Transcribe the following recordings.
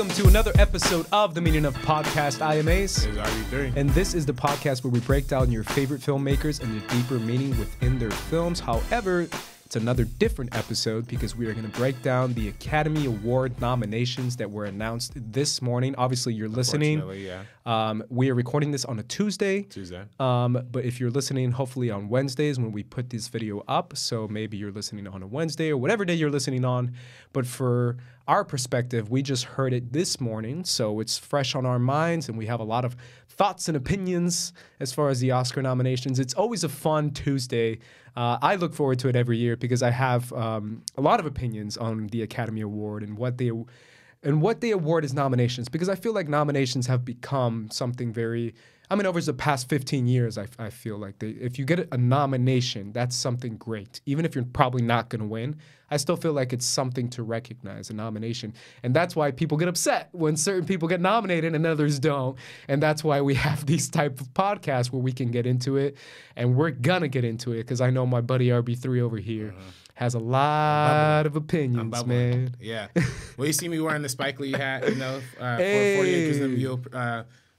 welcome to another episode of The Meaning of Podcast. I am Ace. It's RB3. And this is the podcast where we break down your favorite filmmakers and the deeper meaning within their films. However, it's another different episode because we are going to break down the Academy Award nominations that were announced this morning. Obviously, you're listening. Yeah. We are recording this on a Tuesday. But if you're listening, hopefully on Wednesdays when we put this video up. So maybe you're listening on a Wednesday or whatever day you're listening on. But for our perspective, we just heard it this morning. So it's fresh on our minds and we have a lot of thoughts and opinions as far as the Oscar nominations. It's always a fun Tuesday. I look forward to it every year because I have a lot of opinions on the Academy Award and what they award as nominations, because I feel like nominations have become something very, over the past 15 years, I feel like if you get a nomination, that's something great. Even if you're probably not going to win, I still feel like it's something to recognize, a nomination. And that's why people get upset when certain people get nominated and others don't. And that's why we have these type of podcasts where we can get into it. And we're going to get into it because I know my buddy RB3 over here has a lot of opinions, man. Yeah. Well, you see me wearing the Spike Lee hat, for 40 Acres and a Mule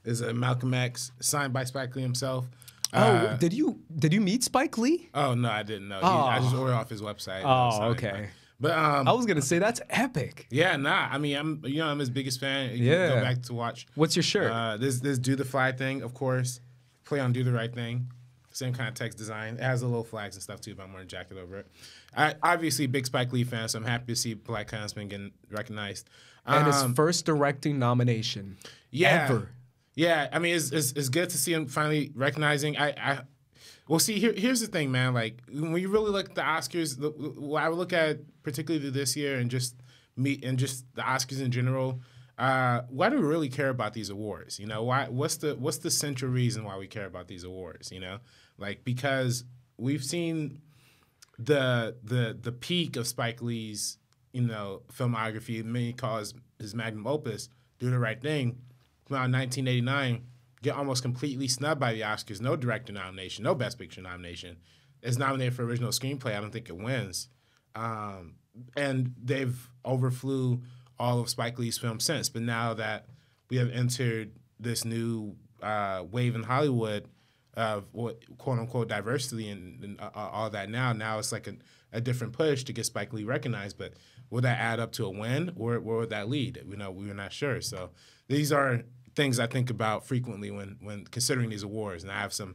is a Malcolm X, signed by Spike Lee himself. Did you meet Spike Lee? Oh, no, I didn't know. I just ordered off his website. Okay. But I was gonna say that's epic. Yeah, I'm his biggest fan. You can go back to watch. What's your shirt? This Do the Fly thing, of course. Play on Do the Right Thing. Same kind of text design. It has the little flags and stuff too, but I'm wearing a jacket over it. I obviously big Spike Lee fan, so I'm happy to see Black Klansman getting recognized. And his first directing nomination ever. Yeah, it's good to see him finally recognizing. Here's the thing, man. Like when you really look at the Oscars, I would look at particularly this year and just the Oscars in general. Why do we really care about these awards? Why? What's the central reason why we care about these awards? Because we've seen the peak of Spike Lee's filmography. Many call his magnum opus, Do the Right Thing. Around 1989, get almost completely snubbed by the Oscars. No director nomination, no Best Picture nomination. It's nominated for original screenplay. I don't think it wins. And they've overflew all of Spike Lee's films since. But now that we have entered this new wave in Hollywood of quote-unquote diversity and all that now it's like a different push to get Spike Lee recognized. But will that add up to a win, or where would that lead? We're not sure. So these are things I think about frequently when considering these awards. And I have some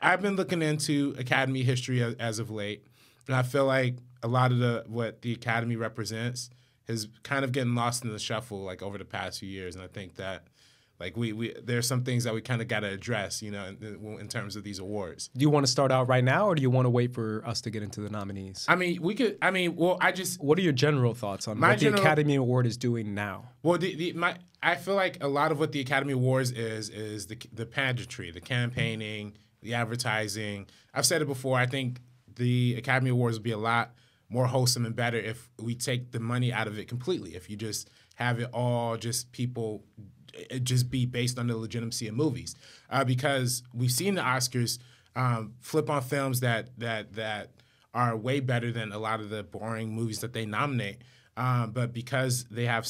I've been looking into Academy history as of late, and I feel like a lot of what the Academy represents has kind of getting lost in the shuffle over the past few years. And I think that there's some things that we kind of got to address, in terms of these awards. Do you want to start out right now, or do you want to wait for us to get into the nominees? What are your general thoughts on what the Academy Award is doing now? Well, I feel like a lot of what the Academy Awards is the pageantry, the campaigning, the advertising. I've said it before. I think the Academy Awards would be a lot more wholesome and better if we take the money out of it completely. If you just have it all just be based on the legitimacy of movies, because we've seen the Oscars flip on films that are way better than a lot of the boring movies that they nominate. But because they have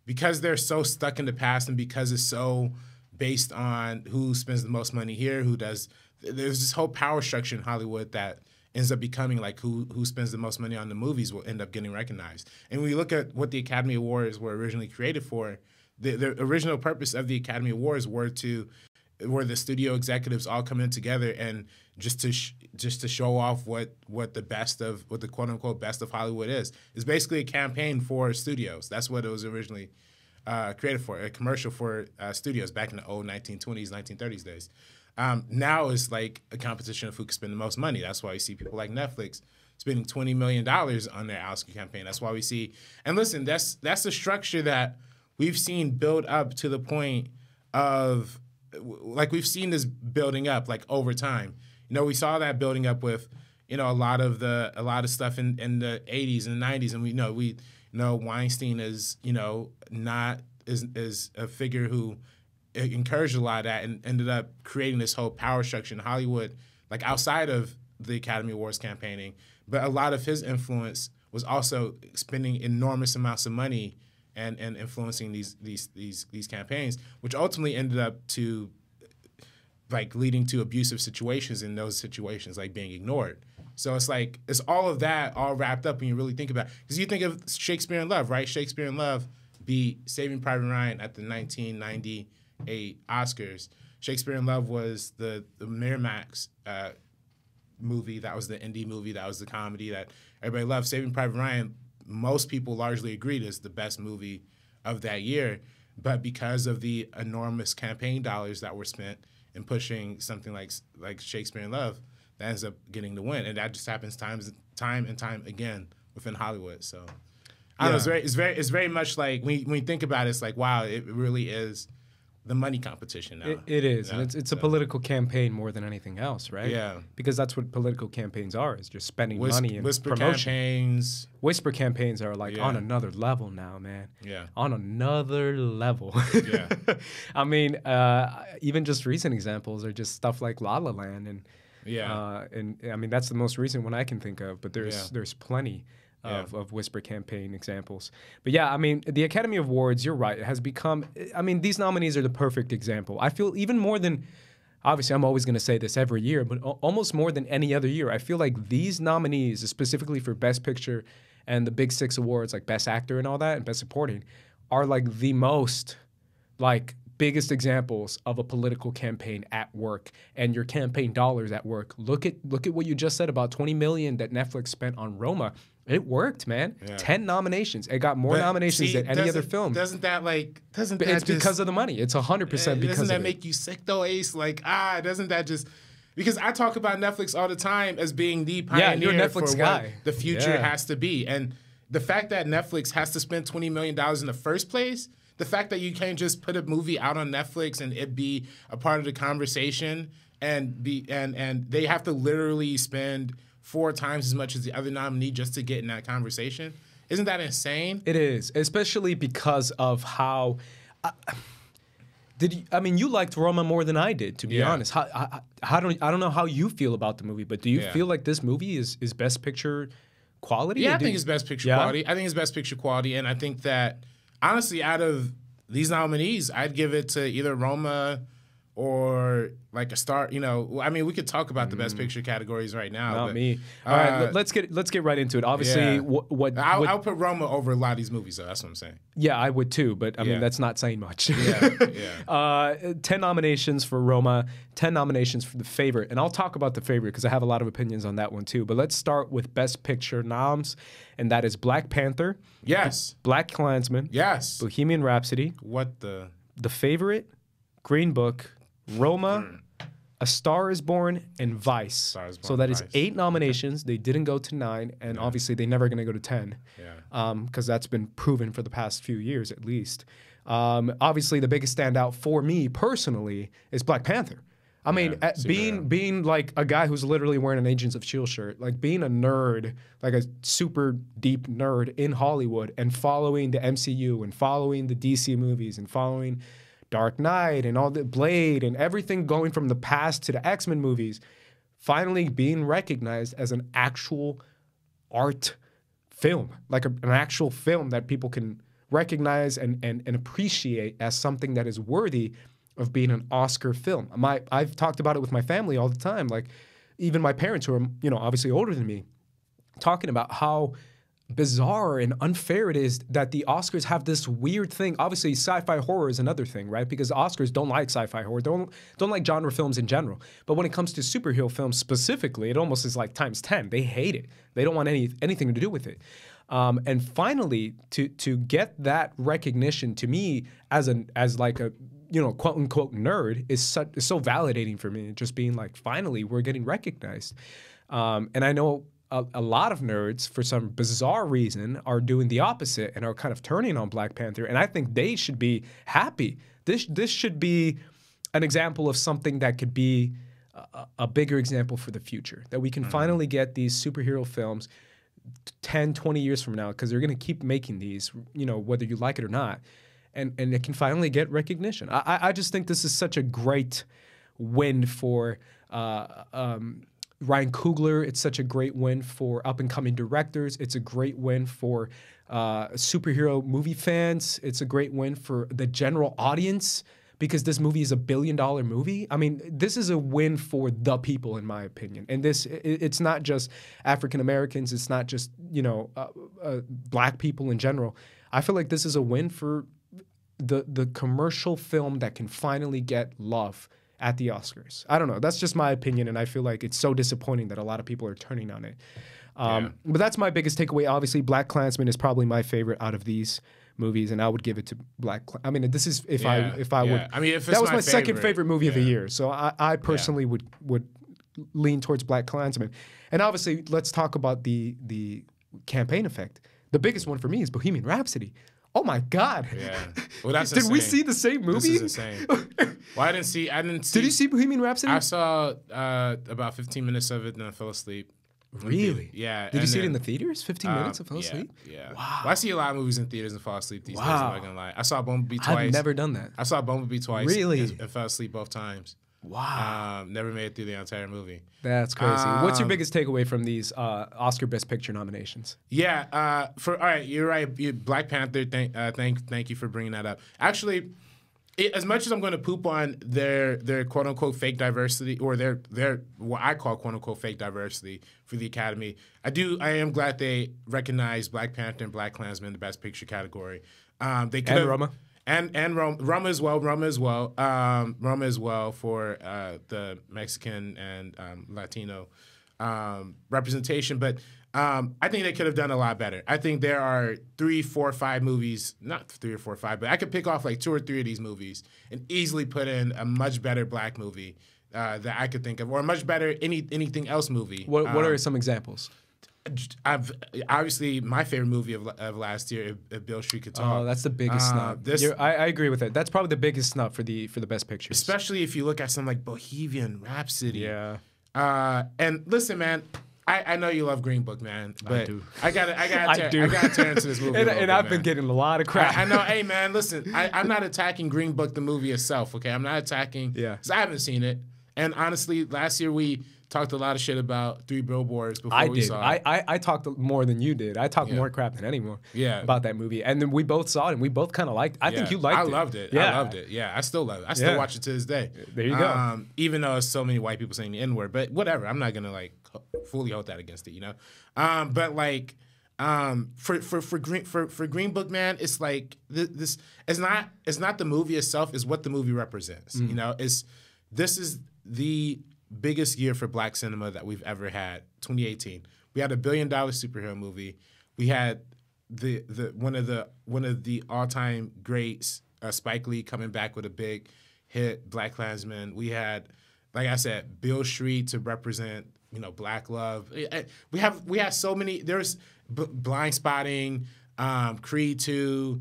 because they're so stuck in the past, and because it's so based on who spends the most money here, there's this whole power structure in Hollywood that ends up becoming who spends the most money on the movies will end up getting recognized. And when you look at what the Academy Awards were originally created for, the original purpose of the Academy Awards were the studio executives all come in together and just to show off what the quote unquote best of Hollywood is. It's basically a campaign for studios. That's what it was originally created for, a commercial for studios back in the old 1920s, 1930s days. Now it's like a competition of who can spend the most money. That's why you see people like Netflix spending $20 million on their Oscar campaign. That's why we see, and listen, that's the structure that we've seen build up to the point of, we've seen this building up over time. We saw that building up with, a lot of stuff in the 80s and the 90s, and we know Weinstein is is a figure who encouraged a lot of that and ended up creating this whole power structure in Hollywood, outside of the Academy Awards campaigning. But a lot of his influence was also spending enormous amounts of money and influencing these campaigns, which ultimately ended up to like leading to abusive situations in those situations, like being ignored. So it's like it's all of that all wrapped up when you really think about it. Because you think of Shakespeare in Love, right? Shakespeare in Love beat Saving Private Ryan at the 1998 Oscars. Shakespeare in Love was the Miramax movie. That was the indie movie. That was the comedy that everybody loved. Saving Private Ryan, most people largely agreed is the best movie of that year. But because of the enormous campaign dollars that were spent in pushing something like Shakespeare in Love, that ends up getting the win. And that just happens time and time again within Hollywood. So I don't know, it's very much like when you think about it, it's like, wow, it really is the money competition now. It is. Yeah. And it's a political campaign more than anything else, right? Yeah. Because that's what political campaigns are, is just spending money and whisper promotion. Campaigns. Whisper campaigns are like on another level now, man. Yeah. On another level. Yeah. I mean, even just recent examples are just stuff like La La Land and and I mean that's the most recent one I can think of, but there's plenty of whisper campaign examples. But yeah, I mean, the Academy Awards, you're right, it has become, I mean, these nominees are the perfect example. I feel even more than, obviously I'm always going to say this every year, but almost more than any other year, I feel like these nominees, specifically for Best Picture and the Big Six awards, like Best Actor and all that, and Best Supporting, are like the most, like, biggest examples of a political campaign at work and your campaign dollars at work. Look at what you just said about $20 million that Netflix spent on Roma. It worked, man. Yeah. 10 nominations. It got more nominations than any other film. It's because of the money. It's 100% because of it. Doesn't that make you sick though, Ace? Like, doesn't that just... Because I talk about Netflix all the time as being the pioneer you're a Netflix for guy. What the future has to be. And the fact that Netflix has to spend $20 million in the first place, the fact that you can't just put a movie out on Netflix and it be a part of the conversation and they have to literally spend 4 times as much as the other nominee just to get in that conversation. Isn't that insane? It is, especially because of how... I mean, you liked Roma more than I did, to be honest. I don't know how you feel about the movie, but do you feel like this movie is Best Picture quality? Yeah, I think it's Best Picture quality. I think it's Best Picture quality, and I think that, honestly, out of these nominees, I'd give it to either Roma or like a star. You know, I mean, we could talk about the Best Picture categories right now. Not me. All right, let's get right into it. Obviously, I'll put Roma over a lot of these movies, though. That's what I'm saying. Yeah, I would too, but I mean, that's not saying much. 10 nominations for Roma, 10 nominations for The Favorite, and I'll talk about The Favorite because I have a lot of opinions on that one too. But let's start with Best Picture noms, and that is Black Panther. Yes. Black Klansman. Yes. Bohemian Rhapsody. The Favorite, Green Book, Roma, A Star Is Born, and Vice. So that is 8 nominations. They didn't go to 9, and obviously they're never going to go to 10 because that's been proven for the past few years at least. Obviously, the biggest standout for me personally is Black Panther. I mean, being like a guy who's literally wearing an Agents of S.H.I.E.L.D. shirt, like being a nerd, like a super deep nerd in Hollywood and following the MCU and following the DC movies and following Dark Knight and all the Blade and everything going from the past to the X-Men movies, finally being recognized as an actual art film, like an actual film that people can recognize and appreciate as something that is worthy of being an Oscar film. I've talked about it with my family all the time, like even my parents who are, you know, obviously older than me, talking about how bizarre and unfair it is that the Oscars have this weird thing. Obviously, sci-fi horror is another thing, right? Because Oscars don't like sci-fi horror, don't like genre films in general. But when it comes to superhero films specifically, it almost is like times 10. They hate it. They don't want anything to do with it. And finally, to get that recognition to me as like a, you know, quote unquote nerd is so validating for me. Just being like, finally, we're getting recognized. And I know a lot of nerds, for some bizarre reason, are doing the opposite and are kind of turning on Black Panther. And I think they should be happy. This should be an example of something that could be a bigger example for the future. That we can finally get these superhero films 10, 20 years from now, because they're going to keep making these, you know, whether you like it or not. And it can finally get recognition. Ryan Coogler. It's such a great win for up-and-coming directors. It's a great win for superhero movie fans. It's a great win for the general audience because this movie is a $1 billion movie. I mean, this is a win for the people, in my opinion. And it's not just African Americans. It's not just, black people in general. I feel like this is a win for the commercial film that can finally get love at the Oscars. I don't know. That's just my opinion, and I feel like it's so disappointing that a lot of people are turning on it. But that's my biggest takeaway. Obviously, BlacKkKlansman is probably my favorite out of these movies, and I would give it to I mean, this is if I would. I mean, if that was my second favorite movie of the year. So I personally would lean towards BlacKkKlansman. And obviously, let's talk about the campaign effect. The biggest one for me is Bohemian Rhapsody. Oh my God! Yeah, well, that's Did we see the same movie? This is insane. Well, I didn't see. Did you see Bohemian Rhapsody? I saw about 15 minutes of it, and then I fell asleep. Really? Yeah. Did you see it in the theaters? 15 minutes and fell asleep? Yeah. Wow. Well, I see a lot of movies in theaters and fall asleep these days. I'm not gonna lie. I saw Bumblebee twice. I've never done that. I saw Bumblebee twice. Really? And fell asleep both times. Wow. Never made it through the entire movie. That's crazy. What's your biggest takeaway from these Oscar Best Picture nominations? Yeah. All right, you're right. Black Panther. Thank you for bringing that up. Actually, as much as I'm going to poop on their quote unquote fake diversity, or their what I call quote unquote fake diversity for the Academy, I am glad they recognized Black Panther and BlacKkKlansman in the Best Picture category. They could have Roma. And Roma as well. Roma as well for the Mexican and Latino representation. But I think they could have done a lot better. I think there are 3, 4, 5 movies, not 3 or 4 or 5, but I could pick off like 2 or 3 of these movies and easily put in a much better black movie that I could think of, or a much better anything else movie. What are some examples? Obviously my favorite movie of last year, If Beale Street Could Talk. Oh, that's the biggest snub. I agree with that. That's probably the biggest snub for the Best Pictures. Especially if you look at something like Bohemian Rhapsody. Yeah. And listen, man, I know you love Green Book, man, but I do. I gotta turn into this movie. and I've been getting a lot of crap. I know. Hey, man, listen, I'm not attacking Green Book the movie itself. Okay, I'm not attacking. Yeah. Because I haven't seen it, and honestly, last year we talked a lot of shit about Three Billboards before we saw it. I talked more than you did. I talked more crap than anyone about that movie. And then we both saw it, and we both kind of liked it. I think you liked it. I loved it. Yeah. I loved it. Yeah, I still love it. I still watch it to this day. There you go. Even though there's so many white people saying the N-word, but whatever. I'm not going to, fully hold that against it, you know? But, for Green Book, man, it's like this. It's not the movie itself. It's what the movie represents. You know, this is the biggest year for black cinema that we've ever had. 2018, we had $1 billion superhero movie. We had one of the all-time greats, Spike Lee, coming back with a big hit, BlacKkKlansman. We had, like I said, Beale Street to represent, black love. We have so many. There's Blind Spotting, Creed 2,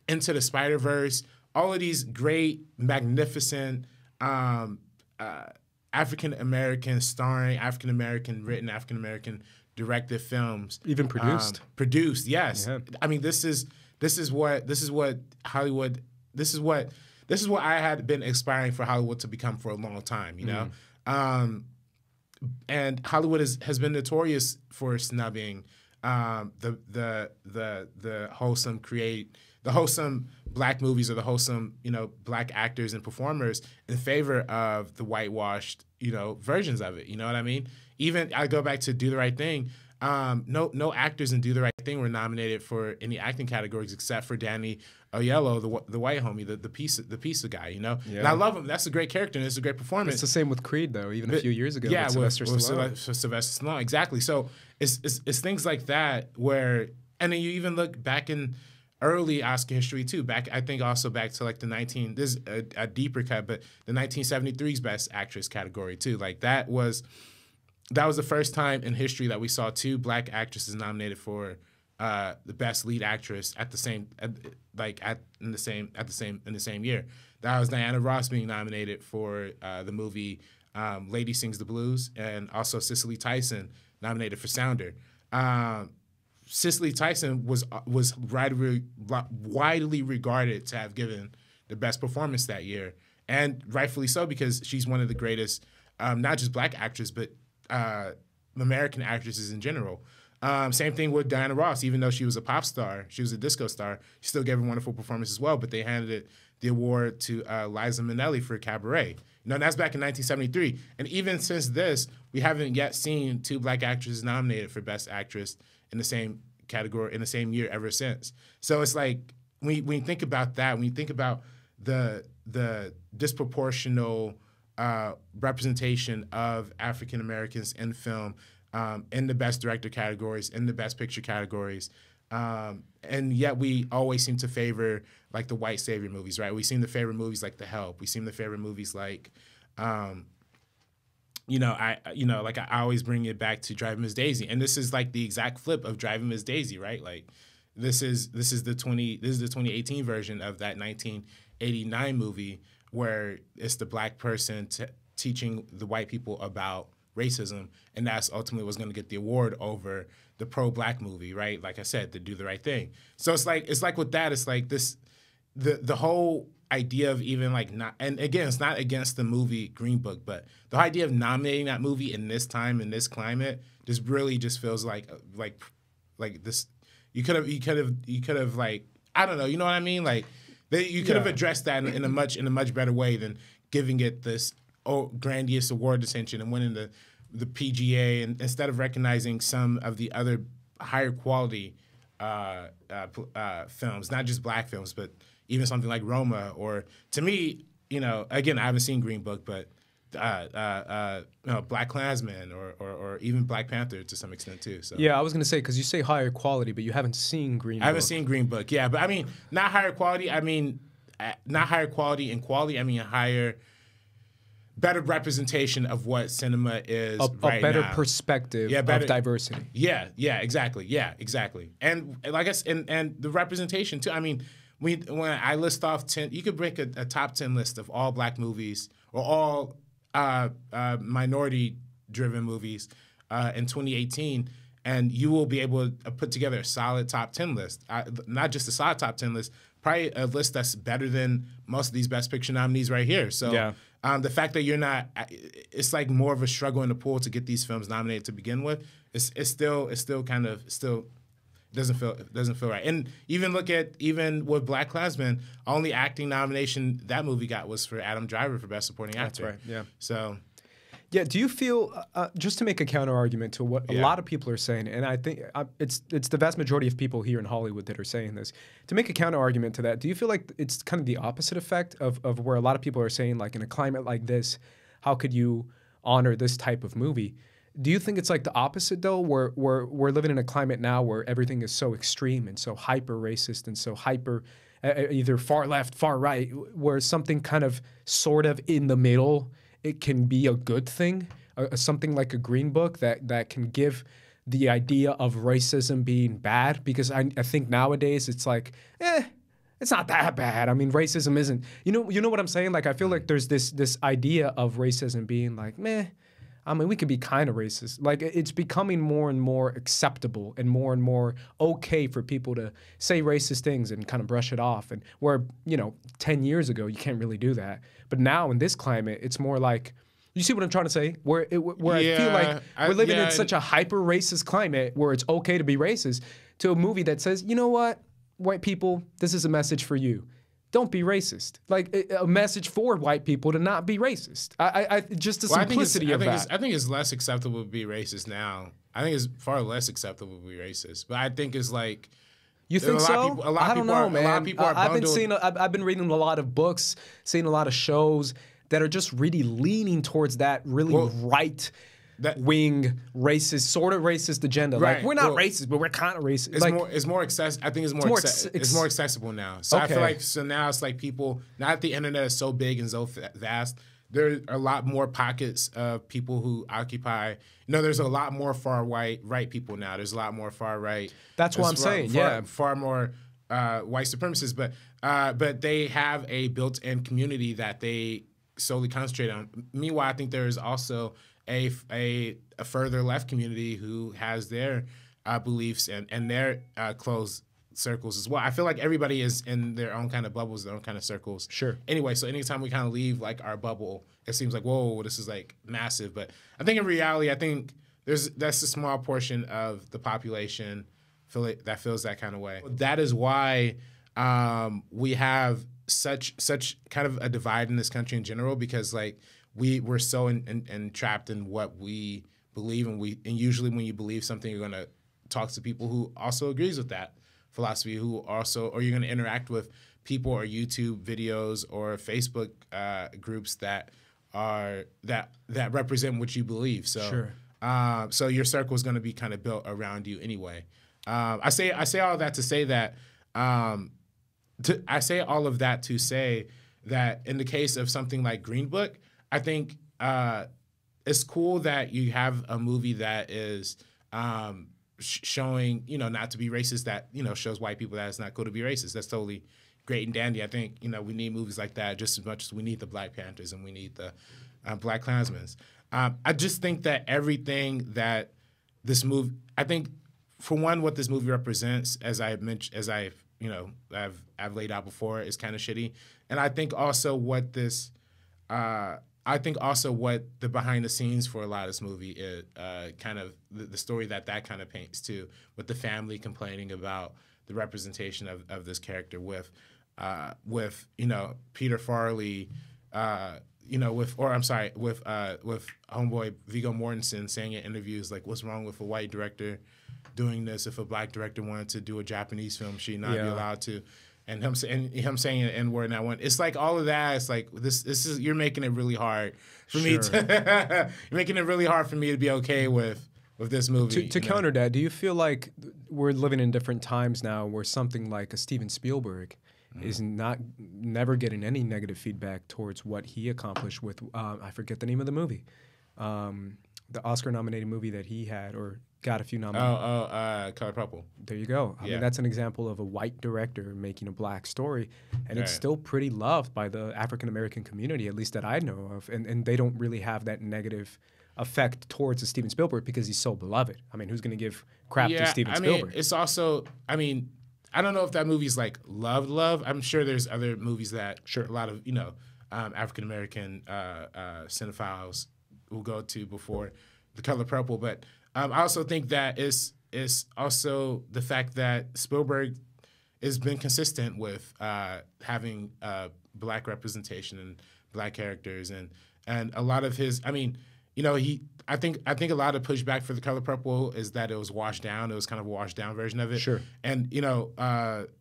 Into the Spider-Verse. All of these great, magnificent African-American starring, African-American written, African-American directed films. Even produced. Produced, yes. Yeah. I mean, this is what Hollywood, this is what I had been aspiring for Hollywood to become for a long time, you know? And Hollywood has been notorious for snubbing the wholesome black movies, or the wholesome, black actors and performers, in favor of the whitewashed, versions of it. You know what I mean? Even I go back to Do the Right Thing. No actors in Do the Right Thing were nominated for any acting categories except for Danny Aiello, the white homie, the pizza guy. Yeah. And I love him. That's a great character, and it's a great performance. It's the same with Creed, though. Even a few years ago, yeah, with Sylvester Stallone, exactly. So it's things like that where, and then you even look back in early Oscar history too. I think also back to like this is a deeper cut, but the 1973's Best Actress category too. Like that was the first time in history that we saw 2 black actresses nominated for the Best Lead Actress in the same year. That was Diana Ross being nominated for the movie Lady Sings the Blues, and also Cicely Tyson nominated for Sounder. Cicely Tyson was widely regarded to have given the best performance that year, and rightfully so, because she's one of the greatest not just black actors, but American actresses in general. Same thing with Diana Ross. Even though she was a pop star, she was a disco star, she still gave a wonderful performance as well. But they handed the award to Liza Minnelli for Cabaret. You know, that's back in 1973. And even since this, we haven't yet seen 2 black actresses nominated for Best Actress in the same category in the same year ever since. So it's like when you think about that, when you think about the disproportional representation of African Americans in film, in the Best Director categories, in the Best Picture categories, and yet we always seem to favor like the white savior movies, right? We seem to favor movies like The Help. We seem to favor movies like, I always bring it back to Driving Miss Daisy, and this is like the exact flip of Driving Miss Daisy, right? Like this is the 2018 version of that 1989 movie where it's the black person teaching the white people about racism, and that's ultimately what's going to get the award over the pro-black movie, right? Like I said, To Do the Right Thing. So it's like with that, it's like this, the whole idea of even like not, and again, it's not against the movie Green Book, but the idea of nominating that movie in this time, in this climate, just really just feels like this. You could have like, I don't know, you know what I mean? Like you could have addressed that in a much better way than giving it this grandiose award attention and winning the PGA, and instead of recognizing some of the other higher quality films, not just black films, but even something like Roma, or to me, you know, again, I haven't seen Green Book, but Black Klansman or even Black Panther to some extent too. So yeah, I was gonna say, because you say higher quality, but you haven't seen Green Book. I haven't seen Green Book, yeah, but I mean not higher quality. I mean not higher quality in quality. I mean better representation of what cinema is right now. A better perspective of diversity. Yeah, exactly. And like I said, and the representation too. I mean, when I list off 10, you could break a top 10 list of all black movies or all minority-driven movies in 2018, and you will be able to put together a solid top 10 list. Not just a solid top 10 list, probably a list that's better than most of these Best Picture nominees right here. So yeah. The fact that you're not, it's like more of a struggle in the pool to get these films nominated to begin with. It still doesn't feel right. And even with Black Klansman, only acting nomination that movie got was for Adam Driver for Best Supporting Actor. That's right. Yeah. So. Yeah, do you feel, just to make a counter argument to what a lot of people are saying, and I think it's the vast majority of people here in Hollywood that are saying this, to make a counter argument to that, do you feel like it's kind of the opposite effect of where a lot of people are saying, like, in a climate like this, how could you honor this type of movie? Do you think it's like the opposite, though, where we're living in a climate now where everything is so extreme and so hyper racist and so hyper either far left, far right, where something kind of sort of in the middle, it can be a good thing, something like a Green Book that can give the idea of racism being bad? Because I think nowadays it's like, it's not that bad. I mean, racism isn't, you know what I'm saying? Like, I feel like there's this idea of racism being like, meh. I mean, we could be kind of racist. Like, it's becoming more and more acceptable and more okay for people to say racist things and kind of brush it off. And where, 10 years ago, you can't really do that. But now in this climate, it's more like, you see what I'm trying to say? Where I feel like we're living in such a hyper racist climate where it's okay to be racist, to a movie that says, you know what, white people, this is a message for you. Don't be racist. Like a message for white people to not be racist. Just the simplicity of that. I think it's less acceptable to be racist now. I think it's far less acceptable to be racist. But I think it's like, you think so? I don't know, man. A lot of people are bundled. I've been reading a lot of books, seeing a lot of shows that are just really leaning towards that really right-wing racist, sort of racist agenda. Right. Like, we're not racist, but we're kind of racist. It's more accessible. I think it's more accessible now. So I feel like now it's like people. Now that the internet is so big and so vast, there are a lot more pockets of people who occupy. There's a lot more far right people now. There's a lot more far right. That's what I'm saying. Far more white supremacists, but they have a built-in community that they solely concentrate on. Meanwhile, I think there is also a further left community who has their beliefs and their closed circles as well. I feel like everybody is in their own kind of bubbles, their own kind of circles. Sure. Anyway, so anytime we kind of leave like our bubble it seems like, whoa, this is like massive. But I think in reality, I think that's a small portion of the population that feels that kind of way. That is why we have such kind of a divide in this country in general, because like we're so entrapped in what we believe, and usually when you believe something, you're gonna talk to people who also agrees with that philosophy, or you're gonna interact with people or YouTube videos or Facebook groups that represent what you believe. So Sure. So your circle is gonna be kind of built around you anyway. I say all that to say that I say all of that to say that in the case of something like Green Book, I think it's cool that you have a movie that is showing, not to be racist, that, shows white people that it's not cool to be racist. That's totally great and dandy. I think, we need movies like that just as much as we need the Black Panthers and we need the Black Klansmen. I just think that everything that this movie, I think, for one, what this movie represents, as I've laid out before, is kind of shitty. And I think also what the behind the scenes for a lot of this movie is kind of the story that kind of paints too, with the family complaining about the representation of this character with Peter Farrelly, with homeboy Viggo Mortensen saying in interviews like, what's wrong with a white director doing this? If a Black director wanted to do a Japanese film, she'd not be allowed to. And him saying an N-word in that one. It's like all of that. It's like this is, you're making it really hard for me to you're making it really hard for me to be okay with this movie. To counter that, do you feel like we're living in different times now where something like a Steven Spielberg is never getting any negative feedback towards what he accomplished with I forget the name of the movie, the Oscar-nominated movie that he had or got a few nominations. Color Purple. There you go. I mean, that's an example of a white director making a Black story, and it's still pretty loved by the African-American community, at least that I know of, and they don't really have that negative effect towards the Steven Spielberg because he's so beloved. I mean, who's going to give crap to Steven Spielberg? I mean, it's also, I don't know if that movie's like love. I'm sure there's other movies that a lot of, African-American cinephiles will go to before The Color Purple, but I also think that it's also the fact that Spielberg has been consistent with having Black representation and Black characters, and a lot of his. I mean, I think a lot of pushback for The Color Purple is that it was washed down. It was kind of a washed down version of it. Sure. And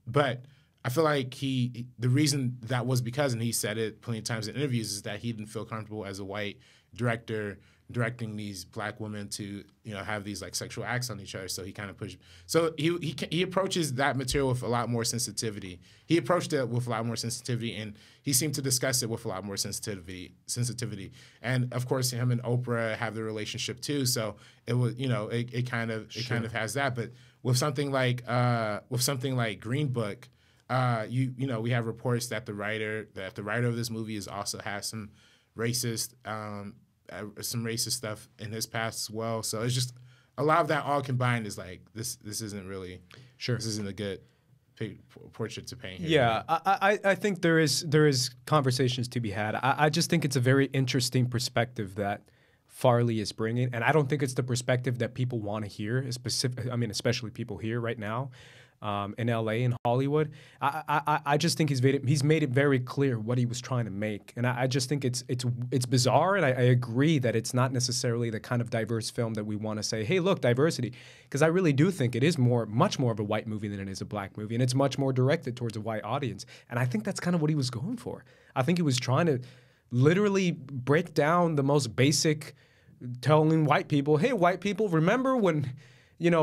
but I feel like the reason that was because, and he said it plenty of times in interviews, is that he didn't feel comfortable as a white director directing these Black women to have these like sexual acts on each other. So he kind of pushed. So he approaches that material with a lot more sensitivity. He approached it with a lot more sensitivity, and he seemed to discuss it with a lot more sensitivity. And of course, him and Oprah have the relationship too. So it was it kind of has that. But with something like Green Book, we have reports that the writer of this movie also has some racist stuff in his past as well. So it's just a lot of that all combined is like this isn't really this isn't a good portrait to paint here. Yeah, I think there is conversations to be had. I just think it's a very interesting perspective that Farley is bringing, and I don't think it's the perspective that people want to hear, especially people here right now. In LA and Hollywood, I just think he's made it very clear what he was trying to make, and I just think it's bizarre, and I agree that it's not necessarily the kind of diverse film that we want to say, hey, look, diversity, because I really do think it is much more of a white movie than it is a Black movie, and it's much more directed towards a white audience, and I think that's kind of what he was going for. I think he was trying to literally break down the most basic, telling white people, hey, white people, remember when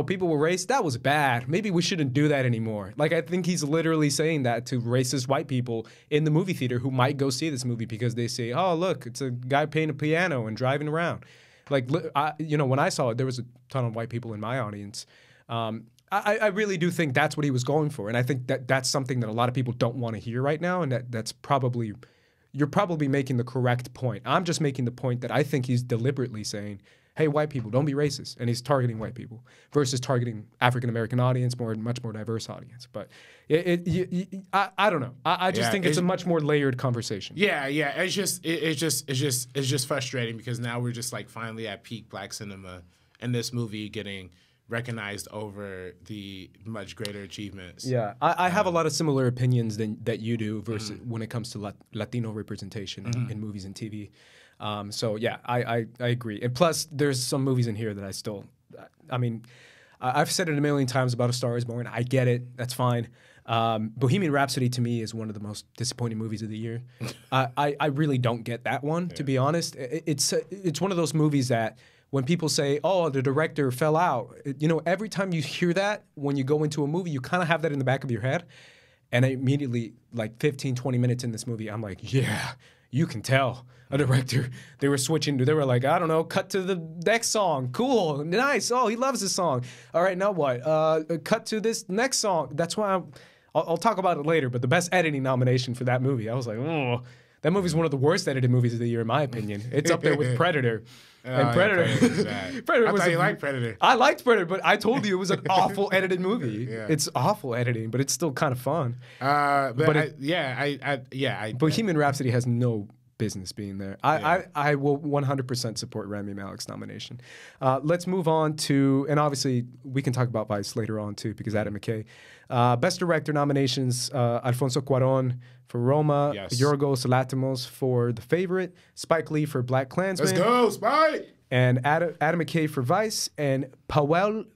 people were racist? That was bad. Maybe we shouldn't do that anymore. Like, I think he's literally saying that to racist white people in the movie theater who might go see this movie because they say, oh, look, it's a guy playing a piano and driving around. Like, when I saw it, there was a ton of white people in my audience. I really do think that's what he was going for. And I think that's something that a lot of people don't want to hear right now. And that's you're probably making the correct point. I'm just making the point that I think he's deliberately saying, hey, white people, don't be racist. And he's targeting white people versus targeting African-American audience, much more diverse audience. But I don't know. I just think it's a much more layered conversation. Yeah. It's just frustrating because now we're just like finally at peak black cinema and this movie getting recognized over the much greater achievements. Yeah, I have a lot of similar opinions that you do versus when it comes to Latino representation in movies and TV. So yeah, I agree. And plus, there's some movies in here that I mean, I've said it a million times about A Star Is Born. I get it. That's fine. Bohemian Rhapsody to me is one of the most disappointing movies of the year. I really don't get that one, to be honest. It's one of those movies that when people say, oh, the director fell out, every time you hear that, when you go into a movie, you kind of have that in the back of your head. And I immediately, like 15, 20 minutes in this movie, I'm like, yeah, you can tell a director. They were switching. They were like, I don't know, cut to the next song. Cool, nice. Oh, he loves this song. All right, now what? Cut to this next song. That's why I'll talk about it later, but the best editing nomination for that movie, I was like, oh, that movie's one of the worst edited movies of the year, in my opinion. It's up there with Predator. And Predator, Predator I thought you liked Predator. I liked Predator, but I told you it was an awful edited movie. Yeah. It's awful editing, but it's still kind of fun. Bohemian Rhapsody has no business being there. I will 100% support Rami Malek's nomination. Let's move on to, and obviously we can talk about Vice later on too, because Adam McKay. Best Director nominations, Alfonso Cuarón for Roma, Yorgos Lanthimos for The Favorite, Spike Lee for Black Klansman. Let's go, Spike! And Adam McKay for Vice, and Pawlikowski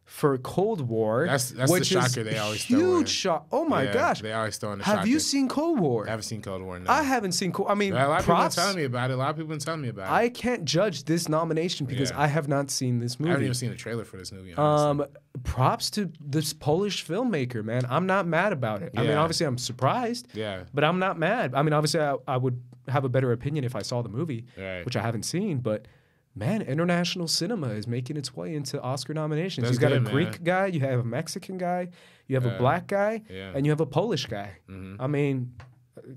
for Cold War. That's the shocker they always throw in. Huge shock. Oh my gosh. They always throw in the shocker. Have you seen Cold War? I haven't seen Cold War, no. I haven't seen Cold War. I mean, a lot of people have been telling me about it. I can't judge this nomination because I have not seen this movie. I haven't even seen a trailer for this movie, honestly. Props to this Polish filmmaker, man. I'm not mad about it. I mean, obviously I'm surprised, but I'm not mad. I mean, obviously I would have a better opinion if I saw the movie, which I haven't seen, but man, international cinema is making its way into Oscar nominations. You've got a Greek guy, you have a Mexican guy, you have a black guy, and you have a Polish guy. I mean...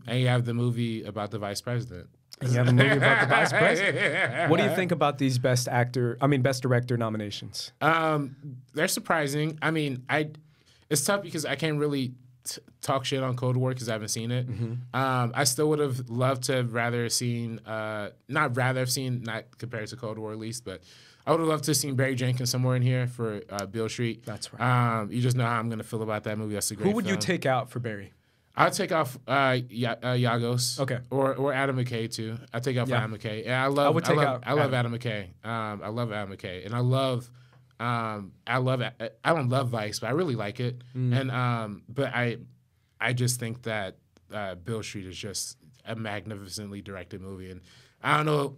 And you have the movie about the vice president. And you have a movie about the vice president. What do you think about these Best Director nominations? They're surprising. I mean, it's tough because I can't really talk shit on Cold War because I haven't seen it. I still would have loved to have not compared to Cold War at least, but I would have loved to have seen Barry Jenkins somewhere in here for Beale Street. That's right. You just know how I'm going to feel about that movie. That's a great film. Who would you take out for Barry? I'd take off Yagos. Okay. Or Adam McKay too. I'd take out for Adam McKay. And I love Adam McKay. I love Adam McKay. And I don't love Vice, but I really like it. And but I just think that Beale Street is just a magnificently directed movie. And I don't know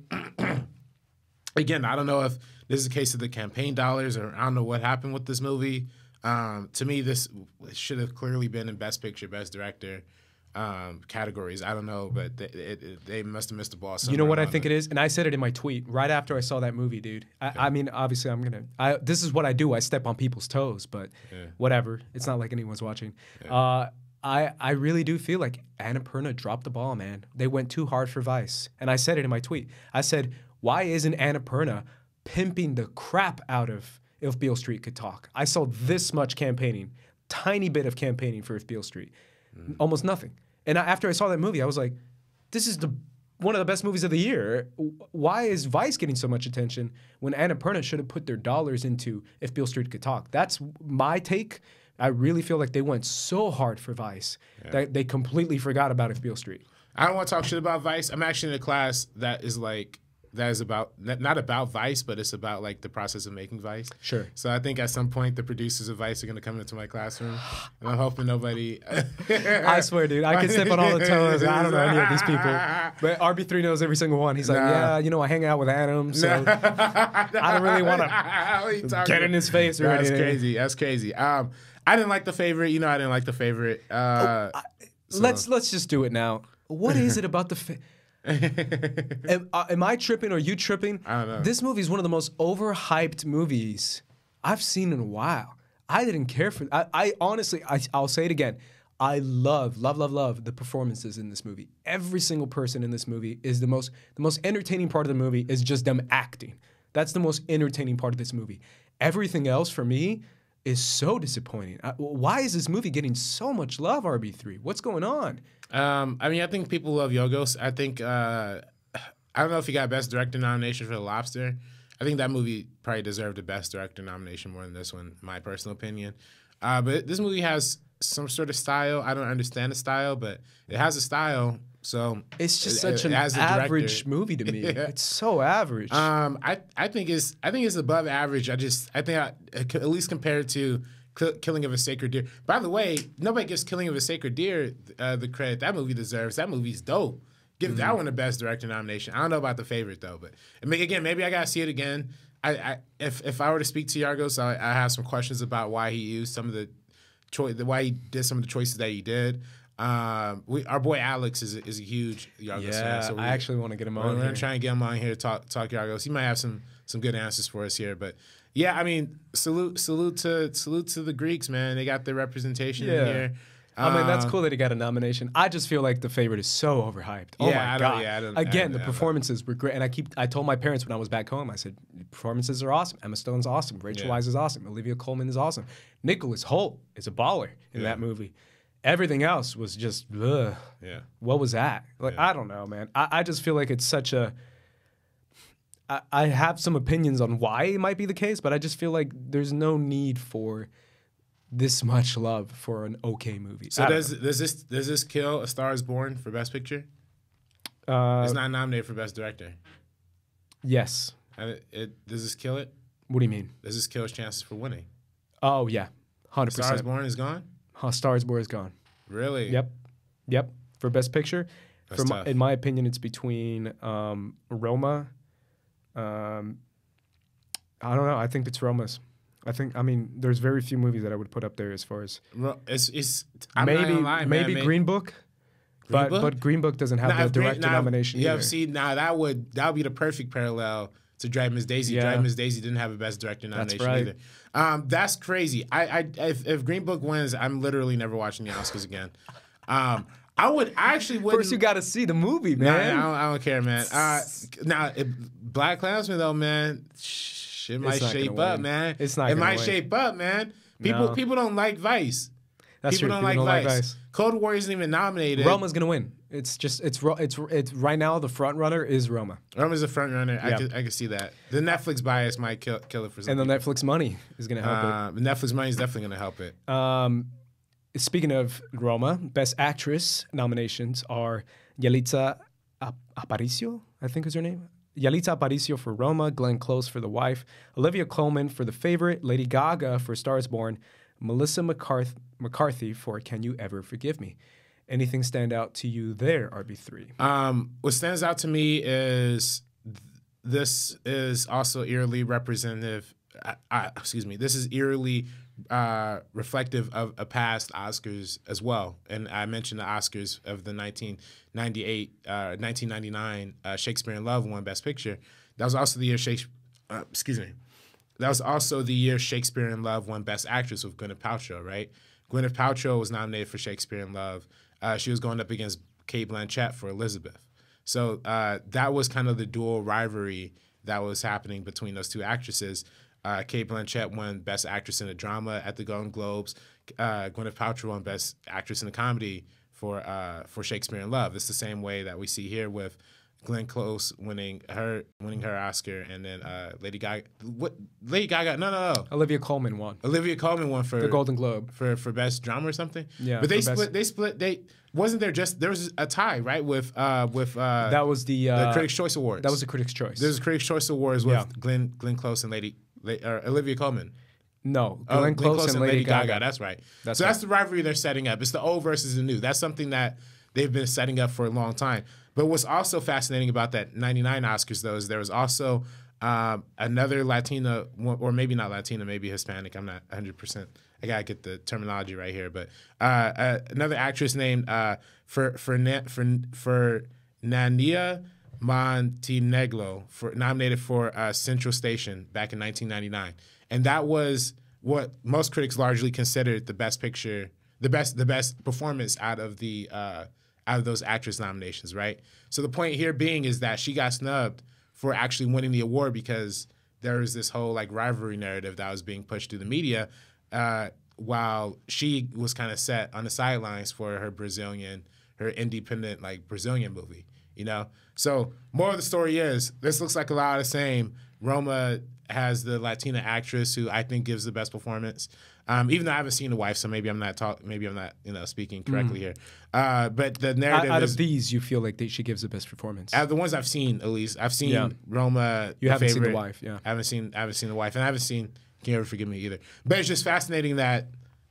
again, I don't know if this is a case of the campaign dollars or I don't know what happened with this movie. To me, this should have clearly been in Best Picture, Best Director categories. I don't know, but they must have missed the ball somewhere. You know what I think it is? And I said it in my tweet right after I saw that movie, dude. I mean, obviously, this is what I do. I step on people's toes, but whatever. It's not like anyone's watching. I really do feel like Annapurna dropped the ball, man. They went too hard for Vice. And I said it in my tweet. I said, why isn't Annapurna pimping the crap out of If Beale Street Could Talk? I saw this much campaigning, tiny bit of campaigning for If Beale Street. Almost nothing. And after I saw that movie, I was like, this is one of the best movies of the year. Why is Vice getting so much attention when Annapurna should have put their dollars into If Beale Street Could Talk? That's my take. I really feel like they went so hard for Vice that they completely forgot about If Beale Street. I don't want to talk shit about Vice. I'm actually in a class that is about not about Vice, but it's about like the process of making Vice. Sure. So I think at some point the producers of Vice are going to come into my classroom, and I'm hoping nobody. I swear, dude, I can step on all the toes. I don't know any of these people, but RB3 knows every single one. He's like, I hang out with Adam, so I don't really want to get in his face or anything. That's crazy. I didn't like The Favorite. I didn't like The Favorite. Let's just do it now. What is it about am I tripping or are you tripping? I don't know. This movie is one of the most overhyped movies I've seen in a while. I didn't care for I honestly, I'll say it again. I love the performances in this movie. Every single person in this movie is the most entertaining part of the movie is just them acting. That's the most entertaining part of this movie. Everything else for me is so disappointing. Why is this movie getting so much love, RB3? What's going on? I mean, I think people love Yorgos. I think I don't know if he got Best Director nomination for The Lobster. I think that movie probably deserved a Best Director nomination more than this one, in my personal opinion. But this movie has some sort of style. I don't understand the style, but it has a style. So it's just such an average movie to me. Yeah. It's so average. I think it's above average. I think at least compared to Killing of a Sacred Deer. By the way, nobody gives Killing of a Sacred Deer the credit that movie deserves. That movie's dope. Give that one a Best Director nomination. I don't know about The Favorite though, but again, maybe I gotta see it again. If I were to speak to Yorgos, I have some questions about why he used some of the why he did some of the choices that he did. Our boy Alex is a huge Yorgos fan. So I actually want to get him on. We're gonna try and get him on here to talk Yorgos. He might have some good answers for us here, but yeah, I mean, salute to the Greeks, man. They got their representation in here. I mean, that's cool that he got a nomination. I just feel like The Favorite is so overhyped. Oh my God. Again, the performances were great. And I told my parents when I was back home, I said, performances are awesome. Emma Stone's awesome. Rachel Weisz is awesome. Olivia Colman is awesome. Nicholas Hoult is a baller in that movie. Everything else was just, ugh. Yeah. What was that? Like, I don't know, man. I just feel like it's such a... I have some opinions on why it might be the case, but I just feel like there's no need for this much love for an okay movie. So does this kill A Star Is Born for Best Picture? It's not nominated for Best Director. Yes. Does this kill it? What do you mean? Does this kill his chances for winning? Oh yeah, 100%. Star Is Born is gone. Star Is Born is gone. Really? Yep. For Best Picture, tough. In my opinion, it's between Roma. I don't know. I think it's Roma's. I mean, there's very few movies that I would put up there as far as maybe Green Book, but Green Book doesn't have the director nomination either. Yeah, see, now that would be the perfect parallel to Drive Miss Daisy. Yeah. Drive Miss Daisy didn't have a Best Director nomination either. That's crazy. If Green Book wins, I'm literally never watching the Oscars again. I actually wouldn't. First, you got to see the movie, man. I don't care, man. Now, Black Klansman though, man. It might shape up, man. It's not. It might shape up, man. People don't like Vice. That's people true. Don't like Vice. Cold War isn't even nominated. Roma's gonna win. It's right now the front runner is Roma. Roma's the front runner. Yeah. I can see that. The Netflix bias might kill it for some. And the Netflix money is gonna help it. The Netflix money is definitely gonna help it. Speaking of Roma, Best Actress nominations are Yalitza Aparicio, I think is her name. Yalitza Aparicio for Roma, Glenn Close for The Wife, Olivia Colman for The Favorite, Lady Gaga for Star Is Born, Melissa McCarthy for Can You Ever Forgive Me. Anything stand out to you there, RB3? What stands out to me is this is also eerily representative. This is eerily reflective of a past Oscars as well. And I mentioned the Oscars of the 1999 Shakespeare in Love won Best Picture. That was also the year That was also the year Shakespeare in Love won Best Actress with Gwyneth Paltrow, right? Gwyneth Paltrow was nominated for Shakespeare in Love. She was going up against Cate Blanchett for Elizabeth. So that was kind of the dual rivalry that was happening between those two actresses. Cate Blanchett won Best Actress in a Drama at the Golden Globes. Gwyneth Paltrow won Best Actress in a Comedy for Shakespeare in Love. It's the same way that we see here with Glenn Close winning her Oscar, and then Lady Gaga. Lady Gaga? No. Olivia Colman won. Olivia Colman won for the Golden Globe for Best Drama or something. Yeah, but they split. Wasn't there was a tie, right? With that was the Critics' Choice Awards. That was the Critics' Choice. There's a Critics' Choice Awards with Glenn Close and Olivia Colman. No, Glenn Close and Lady Gaga. That's right. That's the rivalry they're setting up. It's the old versus the new. That's something that they've been setting up for a long time. But what's also fascinating about that 99 Oscars, though, is there was also another Latina, or maybe not Latina, maybe Hispanic. I'm not 100%. I got to get the terminology right here. But another actress named Nania Montenegro nominated for Central Station back in 1999. And that was what most critics largely considered the best picture the best performance out of those actress nominations, right? So the point here being is that she got snubbed for actually winning the award because there was this whole like rivalry narrative that was being pushed through the media, while she was kind of set on the sidelines for her independent like Brazilian movie, you know? So more of the story is, this looks like a lot of the same. Roma has the Latina actress who I think gives the best performance. Even though I haven't seen The Wife, so maybe I'm not speaking correctly here. But the narrative out of these, you feel like she gives the best performance. Out of the ones I've seen, at least I've seen Roma. You haven't seen The Wife, yeah. I haven't seen The Wife, and I haven't seen Can You Ever Forgive Me either. But it's just fascinating that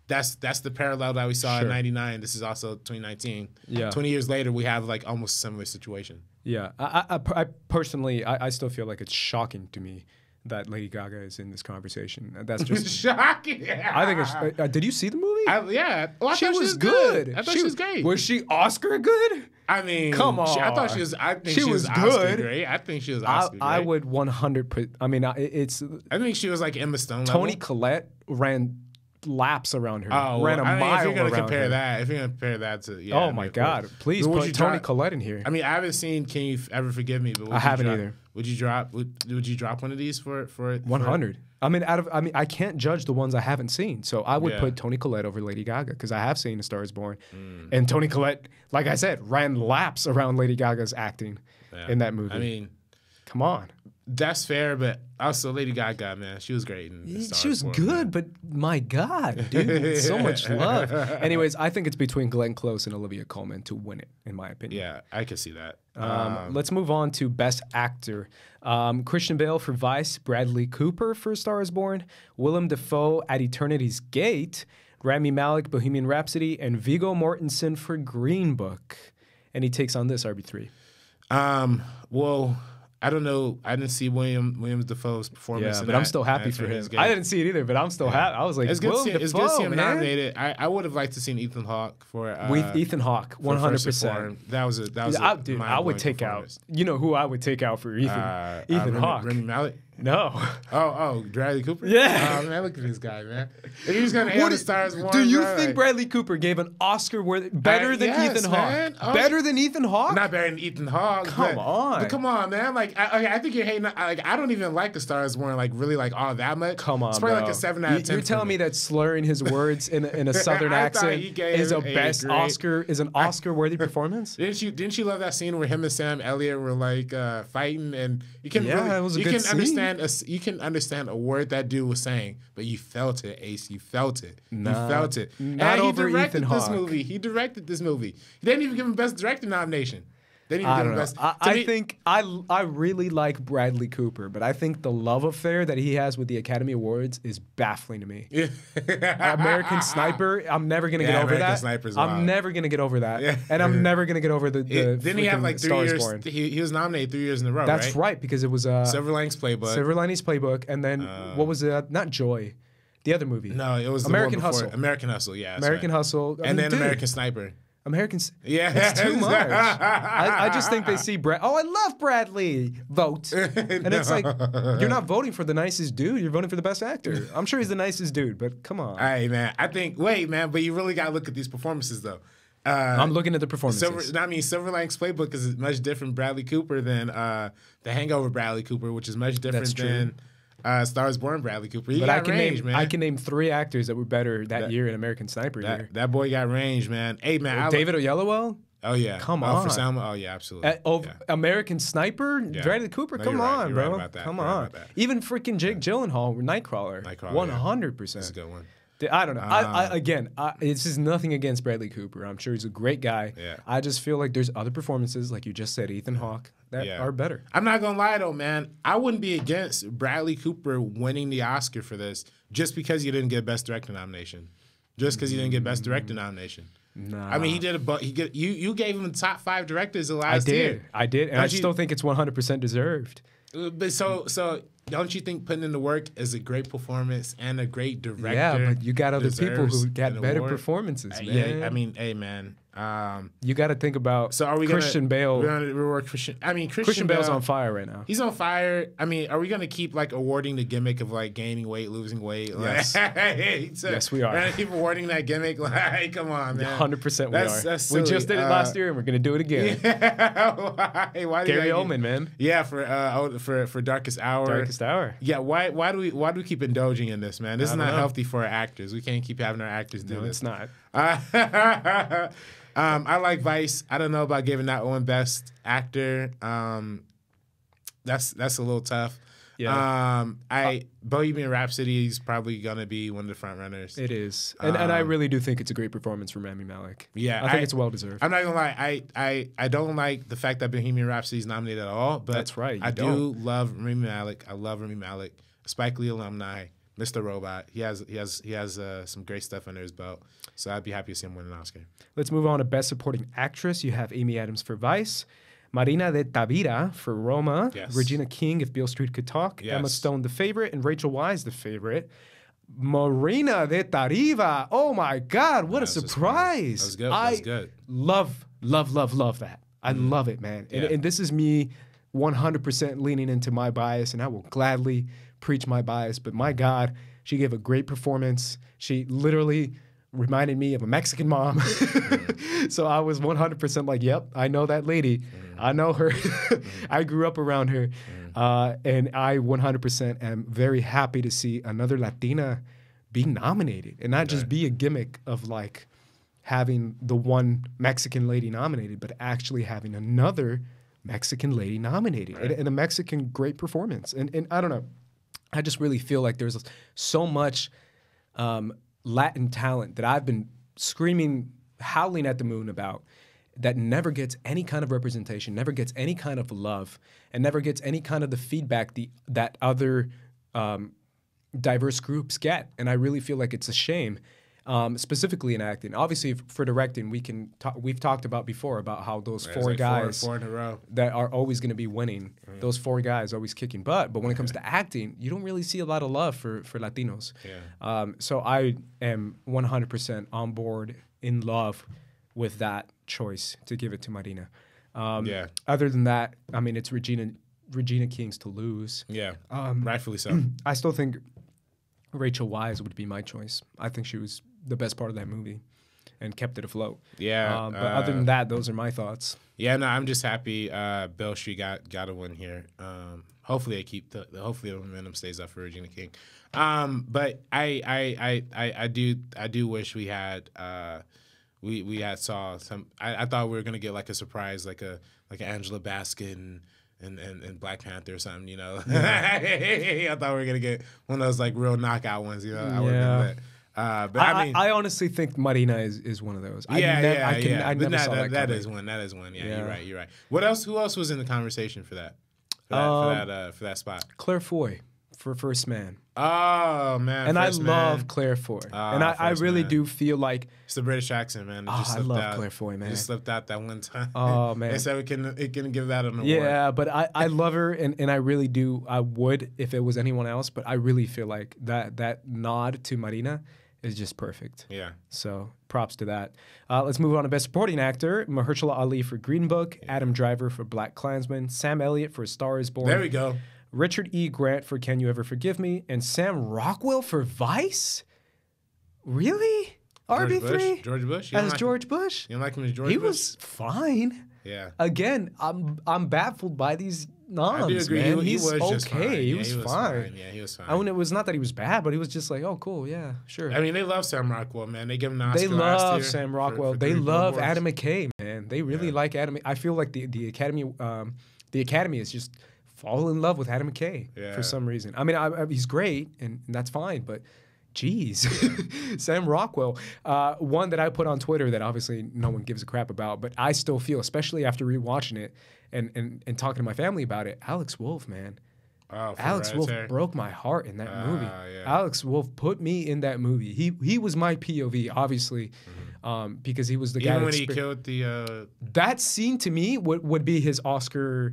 that's the parallel that we saw in '99. This is also 2019. Yeah, 20 years later, we have like almost a similar situation. Yeah, I personally, I still feel like it's shocking to me that Lady Gaga is in this conversation. That's just shocking. I think it's. Did you see the movie? Yeah, she was good. I thought she was great. Was she Oscar good? I mean, come on. I thought she was. I think she was good. Oscar great. I think she was Oscar great. I would 100%. I mean, it's. I think she was like Emma Stone. Toni Collette ran laps around her. Ran a mile if you're gonna around compare her. that, if you're gonna compare that to, yeah. Oh my God! Please put Toni Collette in here. I mean, I haven't seen Can You Ever Forgive Me, but I haven't either. Would you drop? Would you drop one of these for 100? I mean, I can't judge the ones I haven't seen, so I would put Toni Collette over Lady Gaga because I have seen A Star Is Born, and Toni Collette, like I said, ran laps around Lady Gaga's acting in that movie. I mean, come on. That's fair, but also Lady Gaga, man, she was great. She was good, but my God, dude, so much love. Anyways, I think it's between Glenn Close and Olivia Colman to win it, in my opinion. Yeah, I can see that. Let's move on to Best Actor. Christian Bale for Vice, Bradley Cooper for A Star Is Born, Willem Dafoe at Eternity's Gate, Rami Malek, Bohemian Rhapsody, and Viggo Mortensen for Green Book. And he takes on this, RB3. Well, I don't know. I didn't see William Dafoe's performance. Yeah, but I'm still happy for him. I didn't see it either, but I'm still happy. I was like, it's good to see him nominated. I would have liked to see Ethan Hawke for with Ethan Hawke, 100%. That was dude, I would take out. You know who I would take out for Ethan Hawke? Rami Malek. No. Oh, Bradley Cooper? Yeah. Oh, man, look at this guy, man. If he was going to hate the Stars Born, do you think Bradley Cooper gave an Oscar better than Ethan Hawke? Oh, better than Ethan Hawke? Not better than Ethan Hawke. Come on. But come on, man. Like, I think you're hating. Like, I don't even like the Stars Born, like, really, like, all that much. Come on, it's probably bro. like a 7 out of 10. You're telling me that slurring his words in a Southern accent is an Oscar-worthy performance? Didn't you love that scene where him and Sam Elliott were, like, fighting? And you can it was a good scene. You can understand a word that dude was saying, but you felt it, Ace. You felt it. You felt it. Not over Ethan Hawke. He directed this movie. He didn't even give him Best Director nomination. I don't know. I think I really like Bradley Cooper, but I think the love affair that he has with the Academy Awards is baffling to me. American Sniper, I'm never gonna get over American that. Sniper's I'm wild. never gonna get over that, and I'm never gonna get over the. Didn't he have like 3 years? Born. He was nominated 3 years in a row. That's right, because it was Silver Linings Playbook. Silver Linings Playbook, and then what was it? Not Joy, the other movie. No, it was American the one Hustle. American Hustle, yeah. American Hustle, and then American Sniper. Yeah, it's too much. I just think they see Brad. Oh, I love Bradley. Vote, and it's like you're not voting for the nicest dude. You're voting for the best actor. I'm sure he's the nicest dude, but come on. Hey, man. Wait, man. But you really got to look at these performances, though. I'm looking at the performances. Silver Linings Playbook is much different Bradley Cooper than The Hangover Bradley Cooper, which is much different than Stars Born Bradley Cooper. He got range, man. I can name 3 actors that were better that year in American Sniper. That boy got range, man. Hey, man. David Oyelowo? Oh, yeah. Come on. For Selma? Oh, yeah, absolutely. American Sniper? Yeah. Bradley Cooper? Come on, bro. Right Come on. Even freaking Jake Gyllenhaal, Nightcrawler. 100%. That's a good one. I don't know. This is nothing against Bradley Cooper. I'm sure he's a great guy. Yeah. I just feel like there's other performances, like you just said, Ethan Hawke, that are better. I'm not going to lie, though, man. I wouldn't be against Bradley Cooper winning the Oscar for this just because he didn't get Best Director nomination. Just because he didn't get Best Director nomination. Nah. I mean, he did you gave him the top 5 directors the last year. I did, and I still think it's 100% deserved. But so don't you think putting in the work is a great performance and a great director? Yeah, but you got other people who got better performances, man. Yeah, I mean, hey, man. You got to think about So are we Christian Bale. We're gonna reward Christian. I mean, Christian Bale's on fire right now. He's on fire. I mean, are we gonna keep like awarding the gimmick of like gaining weight, losing weight? Yes. Yes, we are. We're gonna keep awarding that gimmick. Like, come on, man. 100% we are. That's we silly. just did it last year, and we're gonna do it again. Yeah. Why Gary Oldman, man. Yeah, for Darkest Hour. Darkest Hour. Yeah. Why do we keep indulging in this, man? This is not healthy for our actors. We can't keep having our actors do this. It's not. I like Vice. I don't know about giving that one Best Actor. That's a little tough. Yeah. Bohemian Rhapsody is probably gonna be one of the front runners. It is, and I really do think it's a great performance from Rami Malek. Yeah, I think it's well deserved. I'm not gonna lie. I don't like the fact that Bohemian Rhapsody is nominated at all. But that's right. I do love Rami Malek. I love Rami Malek, Spike Lee alumni, Mr. Robot. He has some great stuff under his belt. So I'd be happy to see him win an Oscar. Let's move on to Best Supporting Actress. You have Amy Adams for Vice, Marina de Tavira for Roma, Regina King, If Beale Street Could Talk, Emma Stone, The Favorite, and Rachel Weisz, The Favorite. Marina de Tariva. Oh my God, what a surprise. That was good. That was good. Love that. I love it, man. Yeah. And this is me 100% leaning into my bias, and I will gladly preach my bias. But my God, she gave a great performance. She literally reminded me of a Mexican mom. So I was 100% like, yep, I know that lady. I know her. I grew up around her. And I 100% am very happy to see another Latina be nominated and not just be a gimmick of like having the one Mexican lady nominated, but actually having another Mexican lady nominated and a Mexican great performance. And I don't know. I just really feel like there's so much Latin talent that I've been screaming, howling at the moon about that never gets any kind of representation, never gets any kind of love, and never gets any kind of the feedback that other diverse groups get. And I really feel like it's a shame, specifically in acting. Obviously, for directing, we've talked about before about how those four guys four in a row that are always going to be winning, those four guys always kicking butt. But when it comes to acting, you don't really see a lot of love for Latinos. Yeah. So I am 100% on board, in love with that choice to give it to Marina. Other than that, I mean, it's Regina King's to lose. Yeah, rightfully so. I still think Rachel Weisz would be my choice. I think she was the best part of that movie and kept it afloat. Yeah. But other than that, those are my thoughts. Yeah, no, I'm just happy Beale Street got a win here. Hopefully they keep hopefully the momentum stays up for Regina King. But I do wish we had we had saw some. I thought we were gonna get like a surprise, like an Angela Baskin and Black Panther or something, you know. I thought we were gonna get one of those like real knockout ones, you know. I would have been lit. But I honestly think Marina is one of those. I never saw that. That is one. Yeah, you're right. What else? Who else was in the conversation for that? For that spot? Claire Foy for First Man. Oh man! And I love Claire Foy, and I really do feel like it's the British accent, man. I love Claire Foy, man. It just slipped out that one time. Oh man! They said it can give that an award. Yeah, but I love her, and I really do. I would if it was anyone else, but I really feel like that nod to Marina is just perfect. Yeah. So props to that. Let's move on to Best Supporting Actor. Mahershala Ali for Green Book, Adam Driver for Black Klansman, Sam Elliott for A Star Is Born. There we go. Richard E. Grant for Can You Ever Forgive Me, and Sam Rockwell for Vice? Really? RB3? George Bush? As George Bush? You don't like him as George Bush? He was fine. Yeah. Again, I'm baffled by these noms, I do agree. man. He was okay. just fine. He was fine. Yeah, he was fine. I mean, it was not that he was bad, but he was just like, oh, cool, yeah, sure. I mean, they love Sam Rockwell, man. They give him an Oscar They love Sam Rockwell. For they love awards. Adam McKay, man. They really like Adam. I feel like the Academy is just fall in love with Adam McKay for some reason. I mean, he's great, and that's fine, but geez. Sam Rockwell, one that I put on Twitter that obviously no one gives a crap about, but I still feel, especially after rewatching it and talking to my family about it, Alex Wolff, man. Oh, Alex Wolff broke my heart in that movie. Yeah. Alex Wolff put me in that movie. He was my POV, obviously, because he was the guy. Even when he killed the... That scene, to me, would be his Oscar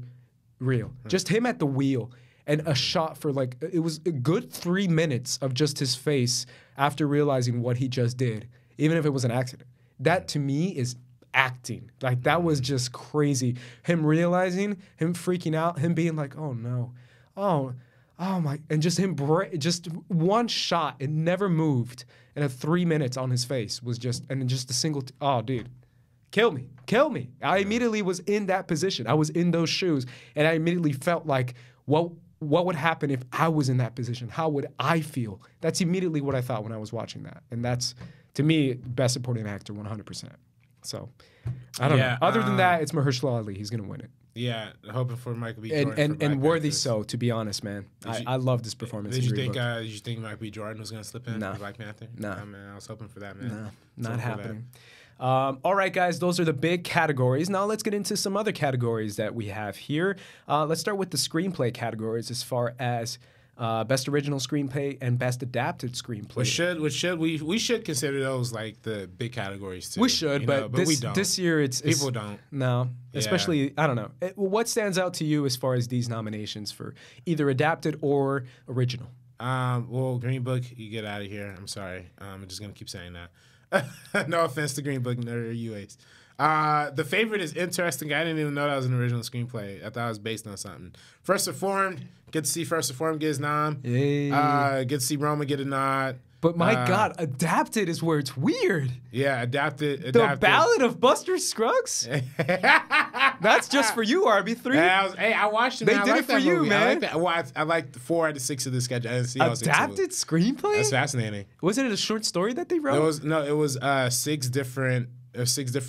reel. Just him at the wheel and a shot for like, it was a good 3 minutes of just his face after realizing what he just did, even if it was an accident. That, to me, is acting. Like, that was just crazy. Him realizing, him freaking out, him being like, oh no, oh my, and just him, just one shot, it never moved. And 3 minutes on his face was just, and just a single, oh dude, kill me, kill me. I immediately was in that position. I was in those shoes, and I immediately felt like, what would happen if I was in that position? How would I feel? That's immediately what I thought when I was watching that. And that's, to me, best supporting actor 100%. So, I don't know. Other than that, it's Mahershala Ali. He's going to win it. Yeah, hoping for Michael B. Jordan. And worthy so, to be honest, man. I love this performance. Did you think Michael B. Jordan was going to slip in for Black Panther? No. Oh, man, I was hoping for that, man. No, not happening. All right, guys, those are the big categories. Now let's get into some other categories that we have here. Let's start with the screenplay categories as far as best original screenplay and best adapted screenplay. We should consider those like the big categories too. We should, but we don't. This year it's people don't. No, especially I don't know. What stands out to you as far as these nominations for either adapted or original? Well, Green Book, you get out of here. I'm sorry. I'm just gonna keep saying that. No offense to Green Book or UAs. The Favorite is interesting. I didn't even know that was an original screenplay. I thought it was based on something. First Reformed, get to see First Reformed get his nom. Yay. Get to see Roma get a nod. But my God, adapted is where it's weird. Yeah, adapted. The Ballad of Buster Scruggs? That's just for you, RB3. Hey, I watched it. They did it for you, man. I like that. Well, I liked 4 out of 6 of the sketch. I didn't see all 6 adapted screenplay? That's fascinating. Wasn't it a short story that they wrote? It was 6 different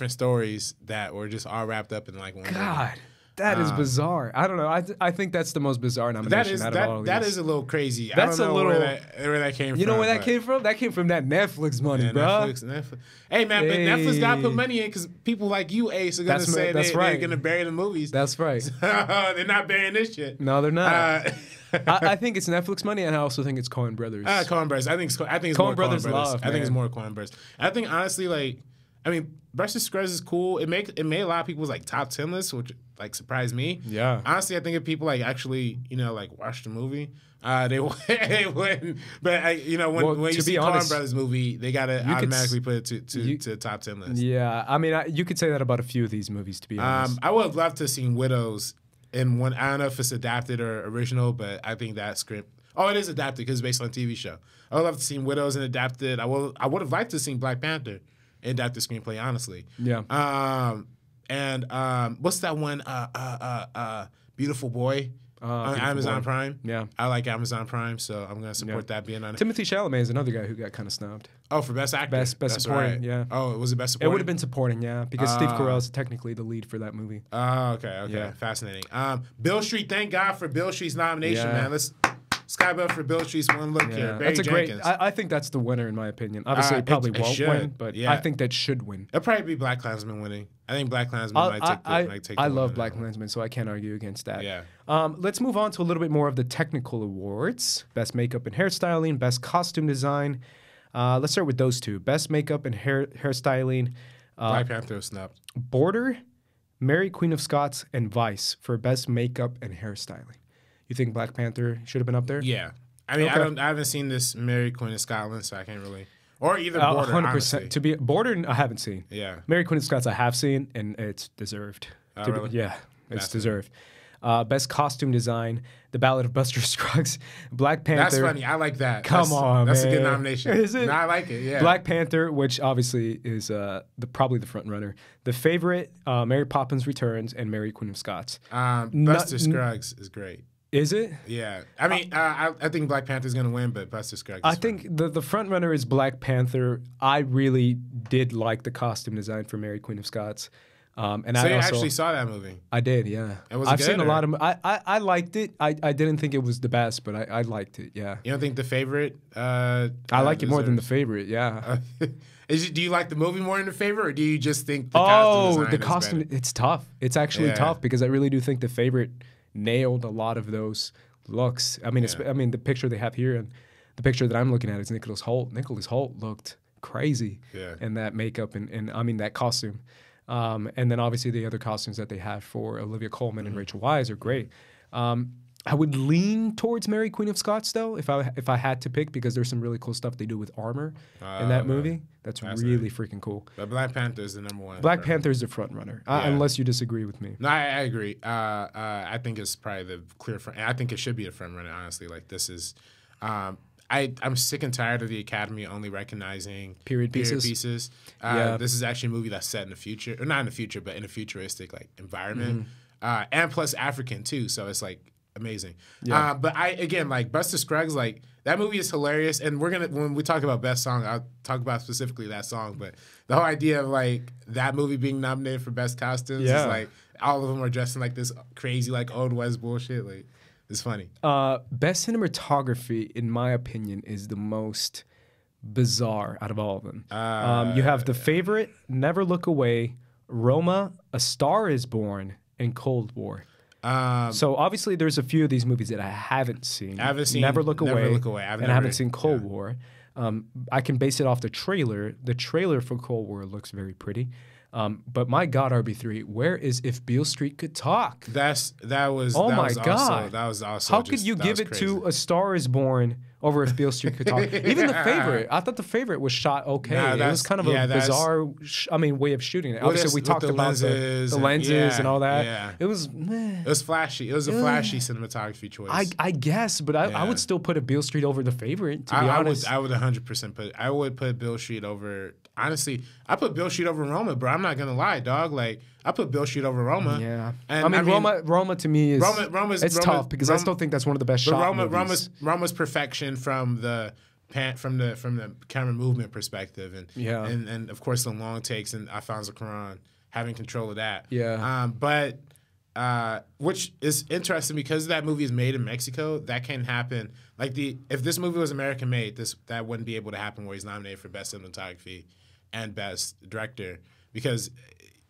stories that were just all wrapped up in like one. God. That is bizarre. I don't know. I think that's the most bizarre nomination out of all of these. That is a little crazy. That's I don't know a little where that came from. You know where that came from? That came from that Netflix money, bro. Netflix. Hey man, but Netflix got to put money in because people like you, Ace, are gonna say they're gonna bury the movies. That's right. They're not burying this shit. No, they're not. I think it's Netflix money, and I also think it's Coen Brothers. Coen Brothers. I think it's Coen more Brothers Coen Brothers. love. I think it's more Coen Brothers. I think honestly, like, I mean, Buster Scruggs is cool. It made a lot of people's like top 10 lists, which like surprised me. Yeah. Honestly, I think if people like actually like watch the movie, they wouldn't. But when you see Coen Brothers movie, they gotta automatically put it to top 10 list. Yeah, I mean, you could say that about a few of these movies, to be honest. I would have loved to have seen Widows in one. I don't know if it's adapted or original, but I think that script. Oh, it is adapted because it's based on a TV show. I would love to see Widows and adapted. I would have liked to see Black Panther adapted screenplay, honestly. Yeah. And what's that one? Beautiful Boy on Amazon Prime. Yeah. I like Amazon Prime, so I'm gonna support that being on it. Timothy Chalamet is another guy who got kind of snubbed. Oh, for best actor. Best supporting. Right. Yeah. Oh, was it best supporting? It would have been supporting, yeah, because Steve Carell is technically the lead for that movie. Oh, okay, Yeah. fascinating. Bill Street. Thank God for Bill Street's nomination, man. Let's Skybell for Bill Street's one look here. Barry That's a Jenkins. great. I think that's the winner in my opinion. Obviously, it probably won't win, but I think that should win. It'll probably be Black Klansman winning. I think Black Klansman might take. I love Black Klansman, so I can't argue against that. Yeah. Let's move on to a little bit more of the technical awards: best makeup and hairstyling, best costume design. Let's start with those two: best makeup and hairstyling. Black Panther was snubbed. Border, Mary Queen of Scots, and Vice for best makeup and hairstyling. You think Black Panther should have been up there? Yeah. I mean, I haven't seen this Mary Queen of Scotland, so I can't really. Or either Border, 100%. Honestly. To be Border, I haven't seen. Yeah. Mary Queen of Scots, I have seen, and it's deserved. Oh, really? Yeah, it's deserved. Best costume design, The Ballad of Buster Scruggs, Black Panther. That's funny. I like that. Come on, that's man. a good nomination. Is it? No, I like it. Yeah. Black Panther, which obviously is probably the front runner. The Favorite, Mary Poppins Returns, and Mary Queen of Scots. Buster Scruggs is great. Is it? Yeah. I mean, I think Black Panther's going to win, but Buster Scruggs is think the front runner is Black Panther. I really did like the costume design for Mary Queen of Scots. And so you actually saw that movie? I did, yeah. I've seen a lot of. I liked it. I didn't think it was the best, but I liked it. Yeah. You don't think The Favorite? I like it more than The Favorite. Yeah. Do you like the movie more than The Favorite, or do you just think the costume design is better? It's tough. It's actually tough because I really do think The Favorite nailed a lot of those looks. I mean, the picture they have here and the picture that I'm looking at is Nicholas Hoult. Nicholas Hoult looked crazy in that makeup and I mean that costume. And then obviously the other costumes that they had for Olivia Colman and Rachel Weisz are great. I would lean towards Mary Queen of Scots though, if I had to pick, because there's some really cool stuff they do with armor in that movie. That's really freaking cool. But Black Panther is the #1. Black Panther is the front runner, unless you disagree with me. No, I agree. I think it's probably the clear front. I think it should be a front runner. Honestly, like this is. I'm sick and tired of the Academy only recognizing period pieces. This is actually a movie that's set in the future, or not in the future, but in a futuristic like environment, and plus African too. So it's like amazing. Yeah. But again, like Buster Scruggs, like that movie is hilarious. And when we talk about best song, I'll talk about specifically that song. But the whole idea of like that movie being nominated for best costumes is like all of them are dressed in like this crazy like Old West bullshit. Like it's funny. Best cinematography, in my opinion, is the most bizarre out of all of them. You have The Favorite, Never Look Away, Roma, A Star Is Born, and Cold War. So obviously there's a few of these movies that I haven't seen. I haven't seen Never Look Away, I haven't seen Cold War. I can base it off the trailer. The trailer for Cold War looks very pretty. But my God, RB3, where is If Beale Street Could Talk? That was also. How could you give it to A Star Is Born over If Beale Street Could Talk? Even The Favorite. I thought The Favorite was shot okay. It was kind of a bizarre, way of shooting it. Obviously, we talked about the lenses and all that. Yeah. It was It was flashy. It was a flashy cinematography choice. I guess, but I would still put a Beale Street over The Favorite, to be honest. I would 100% I would put Beale Street over. Honestly, I put Beale Street over Roma, bro. I'm not gonna lie, dog. Like I put Beale Street over Roma. Yeah, and I mean Roma to me is Roma tough because I still think that's one of the best shot movies. Roma's perfection from the camera movement perspective, and of course the long takes and Alfonso Cuarón having control of that. Yeah. But which is interesting because that movie is made in Mexico. That can happen. Like if this movie was American made, that wouldn't be able to happen where he's nominated for best cinematography and best director, because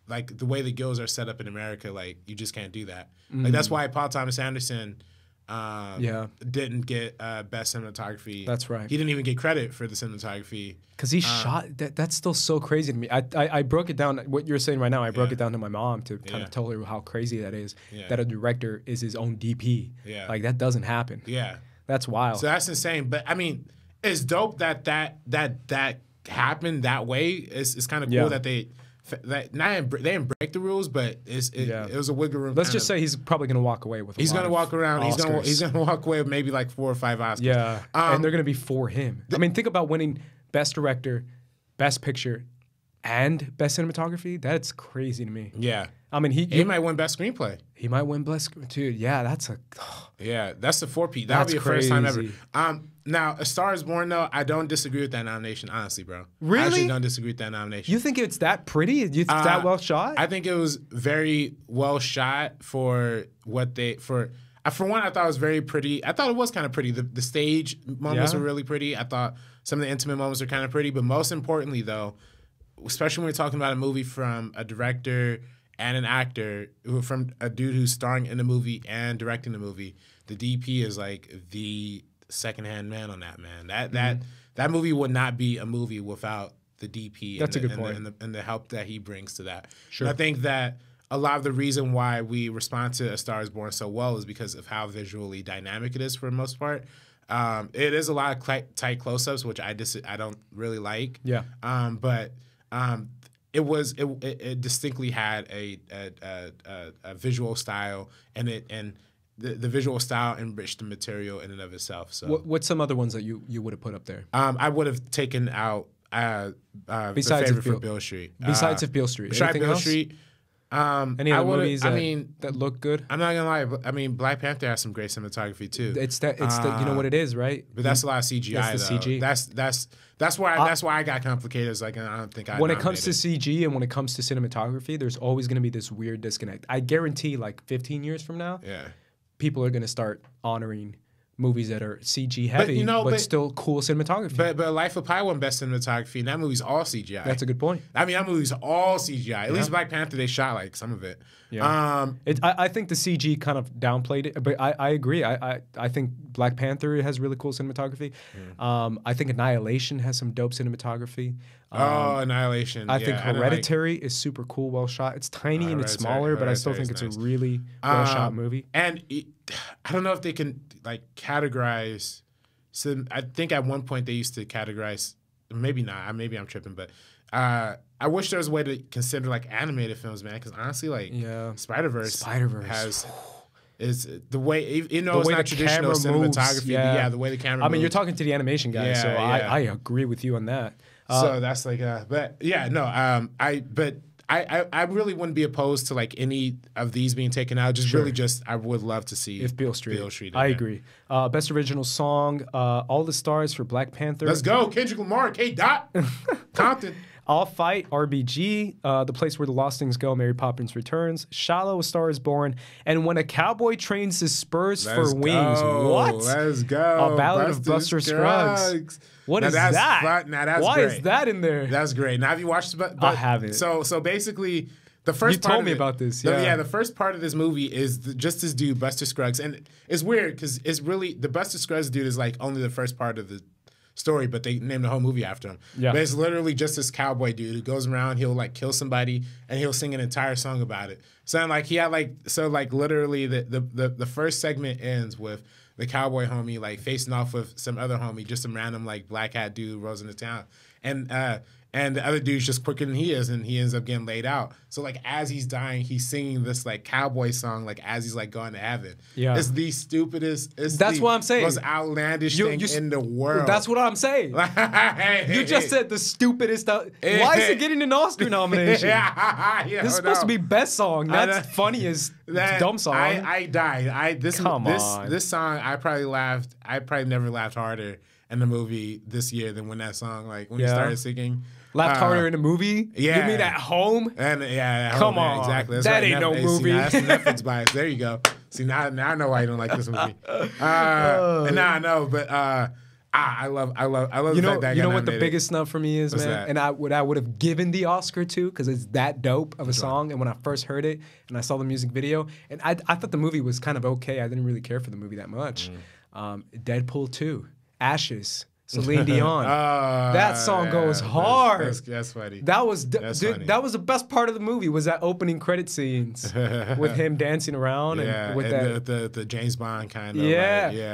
like the way the guilds are set up in America, like you just can't do that. Like that's why Paul Thomas Anderson didn't get best cinematography. That's right. He didn't even get credit for the cinematography because he shot. That's still so crazy to me. I broke it down. What you're saying right now, I broke it down to my mom to kind of tell her how crazy that is. That a director is his own DP. Yeah, like that doesn't happen. Yeah, that's wild. So that's insane. But I mean, it's dope that happened that way. It's kind of cool that they didn't break the rules, but it was a wiggle room. Let's just say he's probably gonna walk away with. He's gonna walk around. He's gonna walk away with maybe like 4 or 5 Oscars. Yeah, and they're gonna be for him. I mean, think about winning Best Director, Best Picture, and Best Cinematography. That's crazy to me. Yeah, I mean he might win Best Screenplay. He might win Best Dude, yeah, that's a. That's the 4P. That would be the first time ever. Now, A Star Is Born, though, I don't disagree with that nomination, honestly, bro. Really? I actually don't disagree with that nomination. You think it's that pretty? You think it's that well shot? I think it was very well shot for what for one, I thought it was very pretty. I thought it was kind of pretty. The stage moments were really pretty. I thought some of the intimate moments were kind of pretty. But most importantly, though, especially when we're talking about a movie from a director and an actor, from a dude who's starring in the movie and directing the movie, the DP is like the secondhand man on that, man. That movie would not be a movie without the DP. That's a good point. And the help that he brings to that. Sure. And I think that a lot of the reason why we respond to A Star Is Born so well is because of how visually dynamic it is for the most part. It is a lot of tight close-ups, which I don't really like. Yeah. But it distinctly had a visual style, and the visual style enriched the material in and of itself. So, what's some other ones that you would have put up there? I would have taken out besides The Favorite for Beale Street. Besides If Beale Street, besides Beale Street. Any other movies that look good? I'm not gonna lie. I mean, Black Panther has some great cinematography too. It's you know what it is, right? But that's a lot of CGI. That's the CG. That's why I got complicated. It's like I don't think when it comes to CG and when it comes to cinematography, there's always gonna be this weird disconnect. I guarantee, like 15 years from now, people are gonna start honoring movies that are CG heavy, but still cool cinematography. But Life of Pi won best cinematography, and that movie's all CGI. That's a good point. I mean, that movie's all CGI. At least Black Panther, they shot like some of it. Yeah. I think the CG kind of downplayed it, but I agree. I think Black Panther has really cool cinematography. I think Annihilation has some dope cinematography. Annihilation. I think Hereditary is super cool, well shot. It's tiny and it's smaller, but I still think it's a really well shot movie. And I don't know if they can like categorize. So I think at one point they used to categorize. Maybe not. Maybe I'm tripping, but I wish there was a way to consider like animated films, man. Because honestly, like Spider-Verse has. Is the way it's not traditional cinematography. Yeah, the way the camera. I mean, you're talking to the animation guy, so I agree with you on that. So that's like, but yeah, no, I really wouldn't be opposed to like any of these being taken out. Just really, I would love to see if Beale Street. I agree. Best original song, All the Stars for Black Panther. Let's go, Kendrick Lamar, K. Dot, Compton. I'll Fight, RBG, The Place Where the Lost Things Go, Mary Poppins Returns, Shallow, A Star Is Born, and When a Cowboy Trains His Spurs for Wings. What? Let's go. A Ballad of Buster Scruggs. What is that? Why is that in there? That's great. Now, have you watched it? I haven't. So basically, the first part you told me about this. Yeah. The first part of this movie is just this dude, Buster Scruggs. And it's weird because it's really, the Buster Scruggs dude is like only the first part of the story, but they named the whole movie after him. Yeah. But it's literally just this cowboy dude who goes around, he'll like kill somebody and he'll sing an entire song about it. So like he had literally the first segment ends with the cowboy homie like facing off with some other homie, just some random like black hat dude rolls into town. And the other dude's just quicker than he is, and he ends up getting laid out. So like as he's dying, he's singing this like cowboy song like as he's like going to heaven. Yeah, it's the stupidest. That's what I'm saying. Most outlandish thing in the world. That's what I'm saying. You just said the stupidest. Why is it getting an Oscar nomination? This is supposed to be best song. That's funniest dumb song. I died. This song I probably never laughed harder in the movie this year than when that song when he started singing. Laughed harder in the movie? Yeah. You mean at home? And at Come home, on. Exactly. That ain't no movie. That's the Netflix bias. There you go. See, now I know why you don't like this movie. And now I know, but I love the fact that you know what the biggest snub for me is, What's man? that? And I would have given the Oscar to because it's that dope of a song. And when I first heard it and I saw the music video, and I thought the movie was kind of okay. I didn't really care for the movie that much. Deadpool 2, Ashes. Celine Dion. That song goes hard. That's funny. That was that was the best part of the movie was that opening credit scenes with him dancing around and with the James Bond kind of.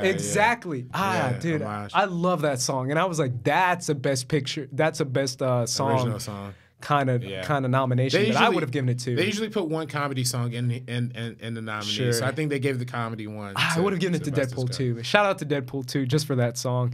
Exactly. Dude, I love that song, and I was like, that's a best picture. That's a best song. Original song. Kind of nomination that I would have given it to. They usually put one comedy song in the nominees, so I think they gave the comedy one. I would have given it to Deadpool 2. Shout out to Deadpool 2 just for that song.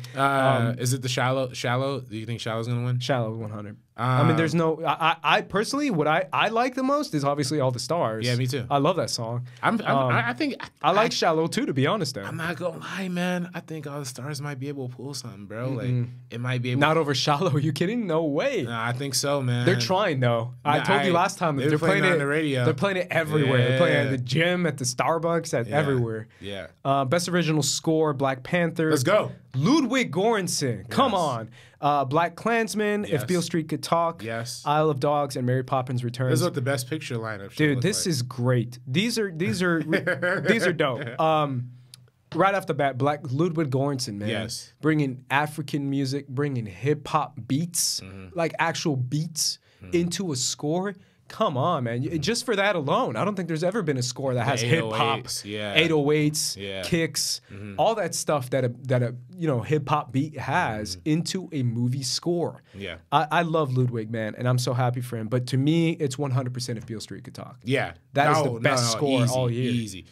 Is it the Shallow? Shallow? Do you think Shallow's gonna win? Shallow 100. I mean, there's no. I personally, what I like the most is obviously All the Stars. Yeah, me too. I love that song. I think I like Shallow too, to be honest. Though I'm not gonna lie, man. I think All the Stars might be able to pull something, bro. Like it might be able. Not over Shallow. Are you kidding? No way. Nah, I think so, man. They're trying though. I told you last time they're playing it on the radio. They're playing it everywhere. They're playing it at the gym, at the Starbucks, everywhere. Yeah. Best original score: Black Panther. Let's go. Ludwig Göransson. Come on. Black Klansman, If Beale Street Could Talk, Isle of Dogs, and Mary Poppins Returns. This is what the best picture lineup should Dude, look this like. is great. These are these are dope. Right off the bat, Ludwig Göransson, man. Yes. Bringing African music, bringing hip-hop beats, like actual beats, into a score. Come on, man. Just for that alone, I don't think there's ever been a score that has hip-hop, 808s, kicks, all that stuff that a hip-hop beat has into a movie score. Yeah. I love Ludwig, man, and I'm so happy for him. But to me, it's 100% If Beale Street Could Talk. Yeah. That is the best score all year. Easy.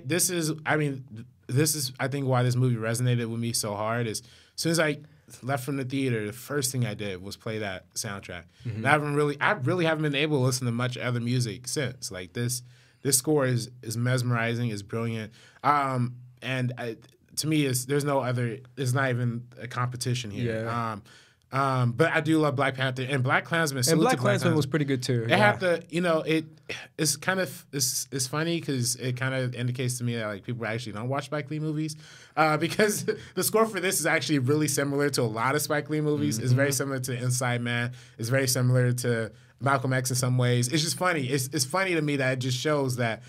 This is, I think, why this movie resonated with me so hard is as soon as I left from the theater, the first thing I did was play that soundtrack. And I really haven't been able to listen to much other music since. Like this score is mesmerizing, is brilliant, and to me, there's no other. There's not even a competition here. Yeah. But I do love Black Panther and Black Klansman. And Black Klansman was pretty good too. It had the, it's kind of it's funny because it kind of indicates to me that like people actually don't watch Spike Lee movies, because the score for this is actually really similar to a lot of Spike Lee movies. It's very similar to Inside Man. It's very similar to Malcolm X in some ways. It's just funny. It's funny to me that it just shows that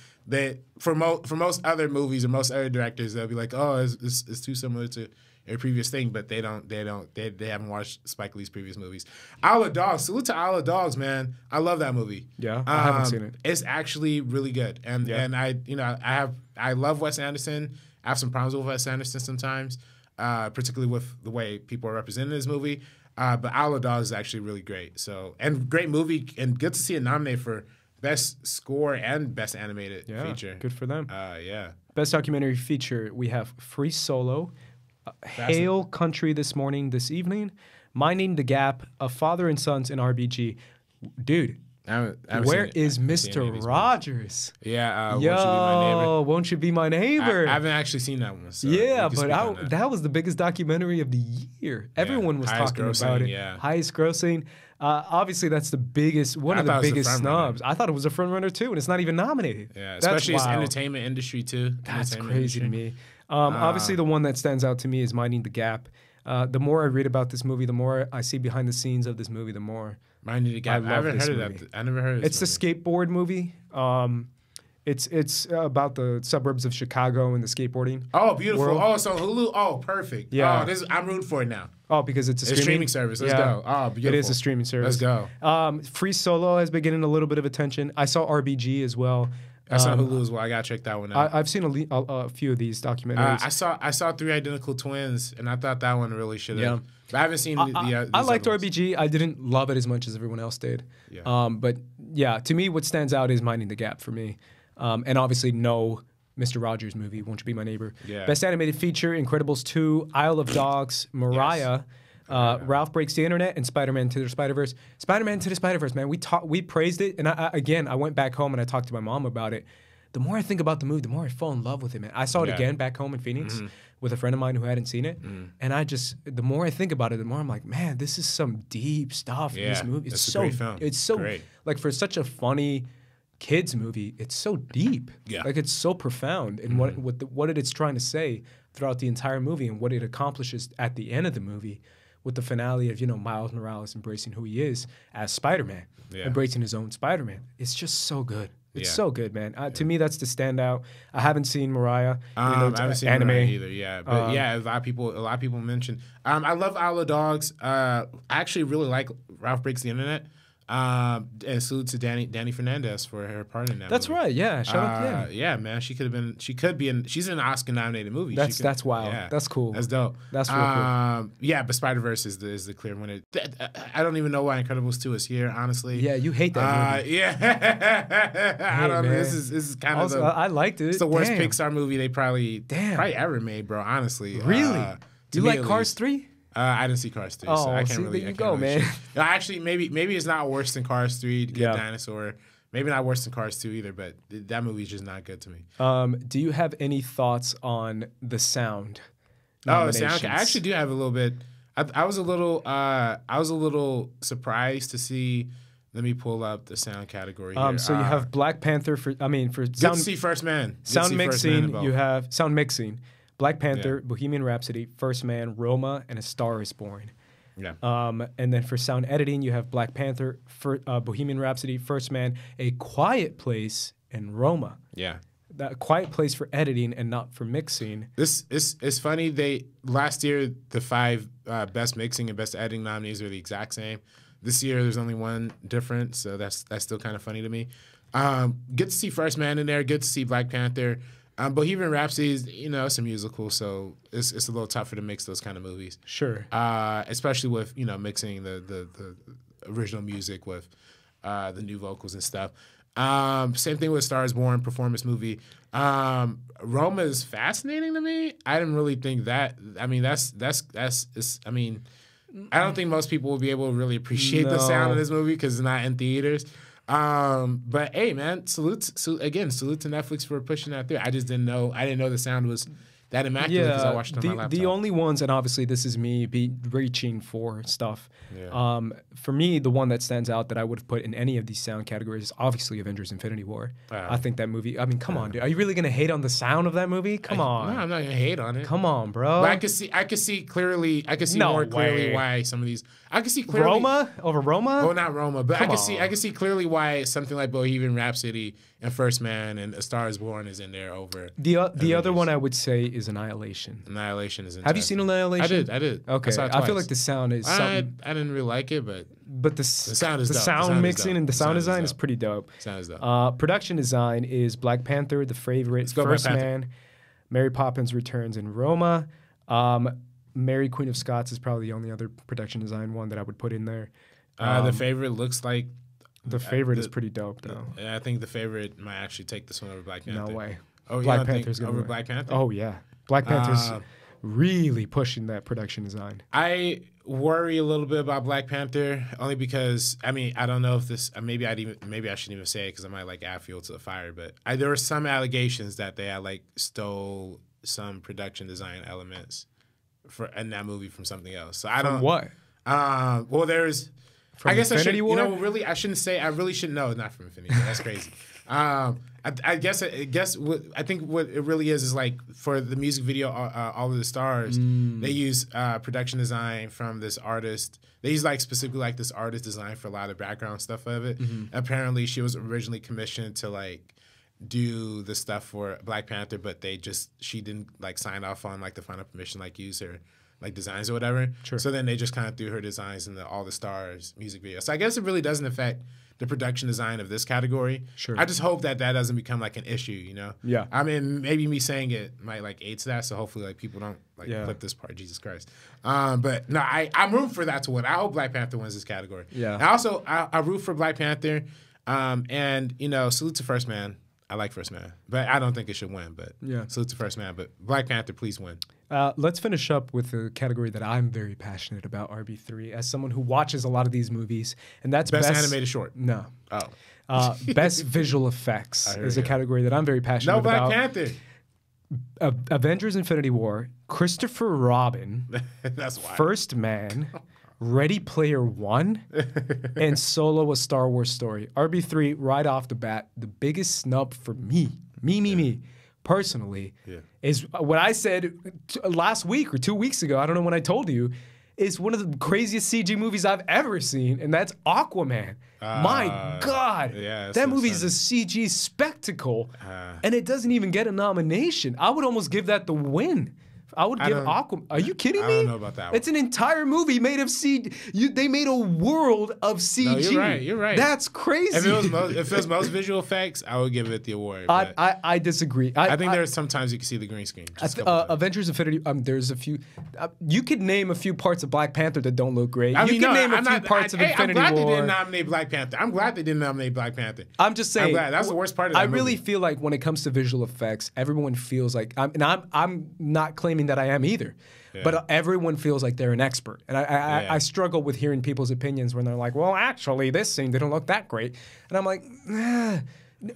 for most other movies or most other directors, they'll be like, oh, it's too similar to a previous thing, but they haven't watched Spike Lee's previous movies. Isle of Dogs, salute to Isle of Dogs, man. I love that movie. Yeah, I haven't seen it. It's actually really good, and I love Wes Anderson. I have some problems with Wes Anderson sometimes, particularly with the way people are represented in this movie. But Isle of Dogs is actually really great. So, and great movie, and good to see it nominated for Best Score and Best Animated Feature. Good for them. Yeah. Best Documentary Feature, we have Free Solo, Hail Country This Morning, This Evening, Minding the Gap, A Father and Sons in RBG. Dude, where is Mr. Rogers? Yeah, Won't You Be My Neighbor? I haven't actually seen that one. So yeah, but that was the biggest documentary of the year. Everyone was talking about it. Yeah. Highest grossing. Obviously, that's the biggest, one of the biggest snubs. I thought it was a front runner too, and it's not even nominated. Yeah, especially its entertainment industry too. That's crazy to me. Obviously, the one that stands out to me is Minding the Gap. The more I read about this movie, the more I see behind the scenes of this movie, the more Minding the Gap. I haven't heard of that. I never heard of it. It's the skateboard movie. It's about the suburbs of Chicago and the skateboarding. Oh, beautiful. World. Oh, so Hulu. Oh, perfect. Yeah. Oh, I'm rooting for it now. Oh, because it's a streaming service. Let's go. Oh, beautiful. It is a streaming service. Let's go. Free Solo has been getting a little bit of attention. I saw RBG as well. That's on Hulu as well. I gotta check that one out. I've seen a few of these documentaries. I saw Three Identical Twins, and I thought that one really should have. Yeah. But I haven't seen I liked RBG. I didn't love it as much as everyone else did. Yeah. But yeah, to me, what stands out is Minding the Gap for me. And obviously, no Mr. Rogers movie, Won't You Be My Neighbor. Yeah. Best Animated Feature, Incredibles 2, Isle of Dogs, Mariah, Ralph Breaks the Internet, and Spider-Man to the Spider-Verse. Spider-Man to the Spider-Verse, man, we praised it. And I went back home and I talked to my mom about it. The more I think about the movie, the more I fall in love with it, man. I saw it again back home in Phoenix with a friend of mine who hadn't seen it. And the more I think about it, the more I'm like, man, this is some deep stuff in this movie. It's a great film. It's so great. Like, for such a funny kids movie, it's so deep. Yeah. Like, it's so profound in what it's trying to say throughout the entire movie and what it accomplishes at the end of the movie with the finale of, Miles Morales embracing who he is as Spider-Man, embracing his own Spider-Man. It's just so good. It's so good, man. To me, that's the standout. I haven't seen Mariah. I haven't seen anime either. Yeah, but a lot of people mention. I love Isle of Dogs. I actually really like Ralph Breaks the Internet. And salute to Danny Fernandez for her part in that. That's movie. Right. Yeah. Shout out to Danny. Yeah, man. She could be in. She's in an Oscar-nominated movie. That's wild. Yeah. That's cool. That's dope. That's real cool. Yeah, but Spider-Verse is the clear winner. I don't even know why Incredibles 2 is here. Honestly. Yeah, you hate that movie. Yeah. I don't know. This is kind of. I liked it. It's the worst Pixar movie they probably ever made, bro. Honestly. Really? Do you like Cars 3? I didn't see Cars 3, so I can't really. There you go, man. No, actually, maybe it's not worse than Cars 3 to get Dinosaur. Maybe not worse than Cars 2 either, but that movie's just not good to me. Do you have any thoughts on the sound? Oh, the sound. I actually do have a little bit. I was a little surprised to see. Let me pull up the sound category here. So you have Black Panther for sound. Good to see First Man. Sound mixing. You have sound mixing. Black Panther, Bohemian Rhapsody, First Man, Roma, and A Star Is Born. Yeah. And then for sound editing, you have Black Panther, Bohemian Rhapsody, First Man, A Quiet Place, and Roma. Yeah. That Quiet Place for editing and not for mixing. It's funny. Last year the 5 best mixing and best editing nominees are the exact same. This year there's only one difference, so that's still kind of funny to me. Good to see First Man in there. Good to see Black Panther. Bohemian Rhapsody is, it's a musical, so it's a little tougher to mix those kind of movies. Sure. Especially with, mixing the original music with the new vocals and stuff. Same thing with Star Is Born, performance movie. Roma is fascinating to me. I didn't really think that. I mean, that's I don't think most people will be able to really appreciate the sound of this movie because it's not in theaters. But hey, man, salute to Netflix for pushing that through. I didn't know the sound was that immaculate because I watched it on my laptop. The only ones, and obviously this is me reaching for stuff. Yeah. For me, the one that stands out that I would have put in any of these sound categories is obviously Avengers: Infinity War. I think that movie. I mean, come on, dude. Are you really gonna hate on the sound of that movie? Come on. No, I'm not gonna hate on it. Come on, bro. But I could see clearly. I could see more clearly why some of these. I could see clearly Roma over Roma. Oh, not Roma, but I could see clearly why something like Bohemian Rhapsody and First Man and A Star Is Born is in there over the other one I would say is Annihilation. Annihilation is. Have you seen Annihilation? I did. Okay, I feel like the sound is something. I didn't really like it, but the sound is dope. The sound mixing and the sound design is is pretty dope. Sound is dope. Production design is Black Panther, The Favorite, First Man, Mary Poppins Returns, and Roma. Mary Queen of Scots is probably the only other production design one that I would put in there. The Favorite looks like. The Favorite is pretty dope, though. I think The Favorite might actually take this one over Black Panther. No way. Oh, Black Panther's over Black Panther? Oh, yeah. Black Panther's really pushing that production design. I worry a little bit about Black Panther only because, I mean, I don't know if this, maybe I shouldn't even say it because I might like add fuel to the fire, but there were some allegations that they had like stole some production design elements in that movie from something else. So I don't. From what? Well, there's. From I guess Infinity War? Really, I shouldn't say. I really should know. Not from Infinity War. That's crazy. I think what it really is like for the music video, All of the Stars, they use production design from this artist. They use like specifically like this artist design for a lot of background stuff of it. Apparently, she was originally commissioned to like do the stuff for Black Panther, but she didn't like sign off on like the final permission, like use her like designs or whatever. Sure. So then they just kind of threw her designs in the All the Stars music video. So I guess it really doesn't affect the production design of this category. Sure. I just hope that doesn't become like an issue, you know? Yeah. I mean, maybe me saying it might like aid to that. So hopefully like people don't like clip this part. Jesus Christ. But no, I'm rooting for that to win. I hope Black Panther wins this category. Yeah. And also I root for Black Panther. And you know, salute to First Man. I like First Man, but I don't think it should win. But salute to First Man. But Black Panther, please win. Let's finish up with a category that I'm very passionate about, RB3, as someone who watches a lot of these movies, and that's best animated short. No. Oh. Best visual effects is a category that I'm very passionate about. No Black Panther. Avengers: Infinity War, Christopher Robin, that's wild. First Man, Ready Player One, and Solo: A Star Wars Story. RB3, right off the bat, the biggest snub for me, personally, is what I said last week or 2 weeks ago. I don't know when I told you. Is one of the craziest CG movies I've ever seen, and that's Aquaman. My God. That movie is a CG spectacle, and it doesn't even get a nomination. I would almost give that the win. I would give Aquaman. Are you kidding me? I don't know about that one. It's an entire movie made of CG. They made a world of CG. No, you're right. You're right. That's crazy. If it was most visual effects, I would give it the award. I disagree. I think there's sometimes you can see the green screen. Avengers: Infinity. There's a few. You could name a few parts of Black Panther that don't look great. I mean, you can name a few parts of Infinity War. I'm glad they didn't nominate Black Panther. I'm glad they didn't nominate Black Panther. I'm just saying. I'm glad. That's the worst part of that I really movie. feel like when it comes to visual effects, everyone feels like, I'm not claiming that I am either. But everyone feels like they're an expert. And I struggle with hearing people's opinions when they're like, well, actually, this scene didn't look that great. And I'm like,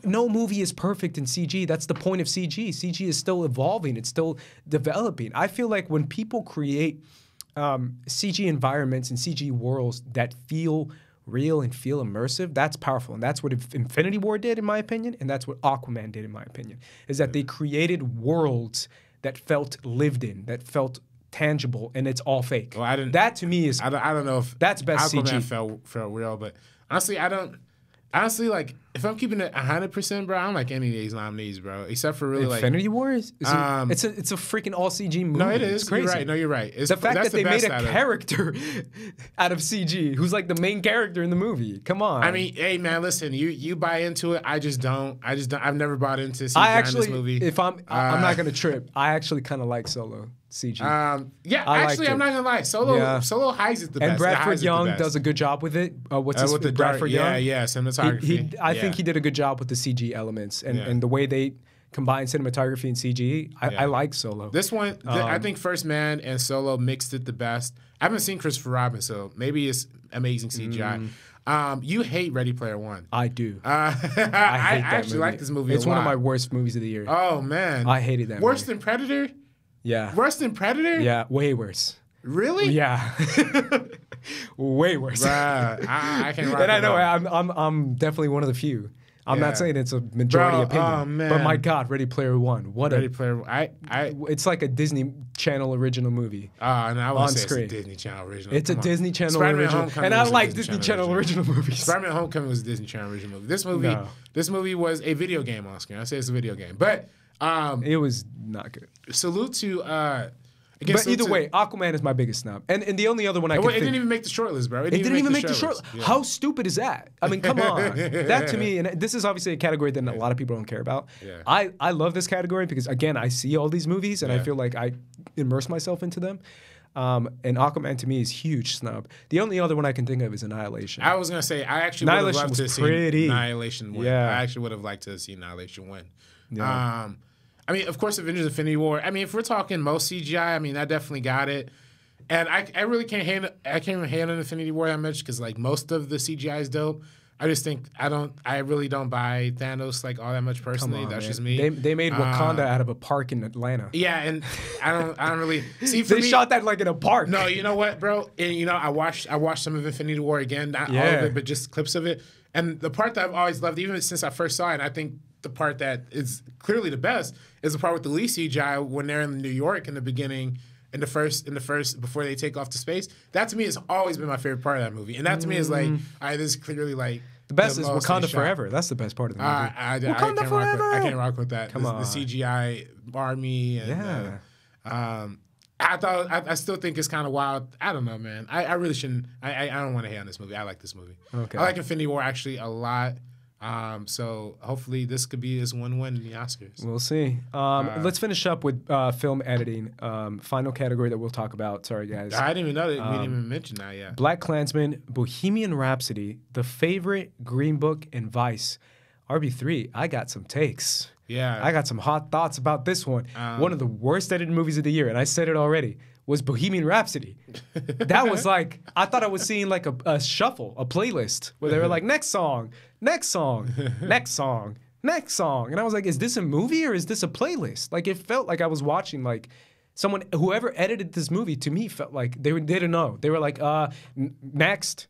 no movie is perfect in CG. That's the point of CG. CG is still evolving. It's still developing. I feel like when people create CG environments and CG worlds that feel real and feel immersive, that's powerful. And that's what Infinity War did, in my opinion, and that's what Aquaman did, in my opinion, is that they created worlds that felt lived in, that felt tangible, and it's all fake. Well, that to me is. I don't know if that's best Aquaman CG. felt real, but honestly, Honestly, like, if I'm keeping it 100%, bro, I don't like any of these nominees, bro. Except for really, Infinity War it's a freaking all CG movie. No, it is. It's crazy. You're right. No, you're right. The fact that they made a character out of CG who's like the main character in the movie. Come on. I mean, hey man, listen, you buy into it. I just don't. I've never bought into CG in this movie. If I'm not gonna trip. I actually kind of like Solo CG. I'm not gonna lie. Solo hides it the best. And Bradford Young does a good job with it. What's his with Bradford Young? Yeah, cinematography. I think he did a good job with the CG elements and the way they combine cinematography and CG. I like Solo. This one, I think First Man and Solo mixed it the best. I haven't seen Christopher Robin, so maybe it's amazing CGI. You hate Ready Player One. I do. I actually like this movie. It's one of my worst movies of the year. Oh man, I hated that. Worse than Predator? Yeah. Worse than Predator? Yeah, way worse. Really? Yeah. Way worse. Bruh, I can't rock and I know I'm definitely one of the few. I'm not saying it's a majority opinion, but my God, Ready Player One. It's like a Disney Channel original movie. And I would say screen. It's a Disney Channel original. It's a Disney Channel original, and I like Disney Channel original movies. Spider-Man: Homecoming was a Disney Channel original movie. This movie was a video game on screen. I say it's a video game, but it was not good. Salute to. But either way, Aquaman is my biggest snub. And the only other one I could think... It didn't even make the shortlist, bro. It didn't even make the shortlist. Yeah. How stupid is that? I mean, come on. That to me, and this is obviously a category that a lot of people don't care about. Yeah. I love this category because, again, I see all these movies and I feel like I immerse myself into them. And Aquaman to me is huge snub. The only other one I can think of is Annihilation. I was going to say, I actually would have loved to see Annihilation win. Yeah. I actually would have liked to see Annihilation win. Yeah. I mean, of course, Avengers: Infinity War. I mean, if we're talking most CGI, I mean, that definitely got it. And I really can't hate on Infinity War that much because like most of the CGI is dope. I just think I really don't buy Thanos like all that much personally. That's just me. They made Wakanda out of a park in Atlanta. Yeah, and I don't really see. For they shot that like in a park. No, you know what, bro? And you know, I watched some of Infinity War again, not all of it, but just clips of it. And the part that I've always loved, even since I first saw it, and I think the part that is clearly the best is the part with the Lee CGI when they're in New York in the beginning, in the first before they take off to space. That to me has always been my favorite part of that movie, and that to me is like, all right, this is clearly like the best is Wakanda Forever. That's the best part of the movie. Wakanda Forever. I can't rock with that. Come on, the CGI army and I still think it's kind of wild. I don't know, man. I really shouldn't. I don't want to hate on this movie. I like this movie. Okay. I like Infinity War actually a lot. So hopefully this could be his one win in the Oscars. We'll see. Let's finish up with film editing. Final category that we'll talk about. Sorry, guys. I didn't even know that. We didn't even mention that yet. BlacKkKlansman, Bohemian Rhapsody, The Favorite, Green Book, and Vice. RB3, I got some takes. Yeah. I got some hot thoughts about this one. One of the worst edited movies of the year, and I said it already, was Bohemian Rhapsody. That was like, I thought I was seeing like a shuffle, a playlist, where they were like, next song, next song, next song, next song. And I was like, is this a movie or is this a playlist? Like, it felt like I was watching like someone, whoever edited this movie, to me felt like they didn't know. They were like, next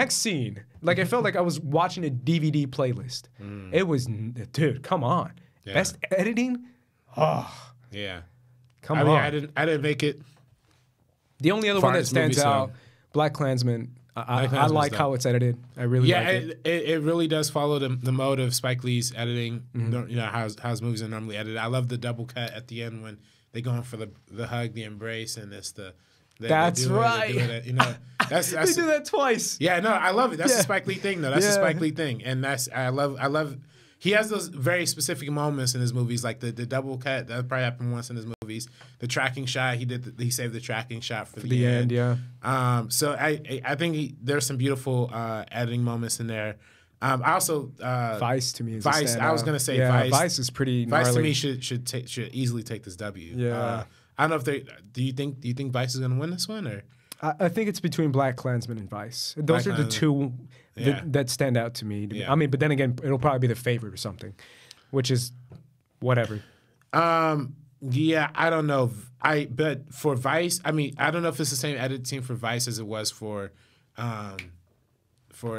scene. Like, I felt like I was watching a DVD playlist. It was, dude, come on. Yeah. Best editing? Oh. Yeah. Come on. I didn't make it. The only other one that stands out, BlacKkKlansman. I like how it's edited. I really like it. It really does follow the mode of Spike Lee's editing. You know how his movies are normally edited. I love the double cut at the end when they go in for the hug, the embrace, and it's the. That's right. You know, that's they do that twice. Yeah, no, I love it. That's a Spike Lee thing, though. That's a Spike Lee thing, and I love. He has those very specific moments in his movies, like the double cut. That probably happened once in his movies. The tracking shot, he saved the tracking shot for the end. Yeah. So I think there's some beautiful editing moments in there. I also Vice to me is Vice. I was gonna say Vice. Vice is pretty gnarly. Vice to me should easily take this W. Yeah. I don't know if do you think Vice is gonna win this one or? I think it's between BlacKkKlansman and Vice. Those are the two that stand out to me. I mean, but then again, it'll probably be The Favorite or something, which is whatever. Yeah, I don't know. But for Vice, I mean, I don't know if it's the same edit team for Vice as it was for the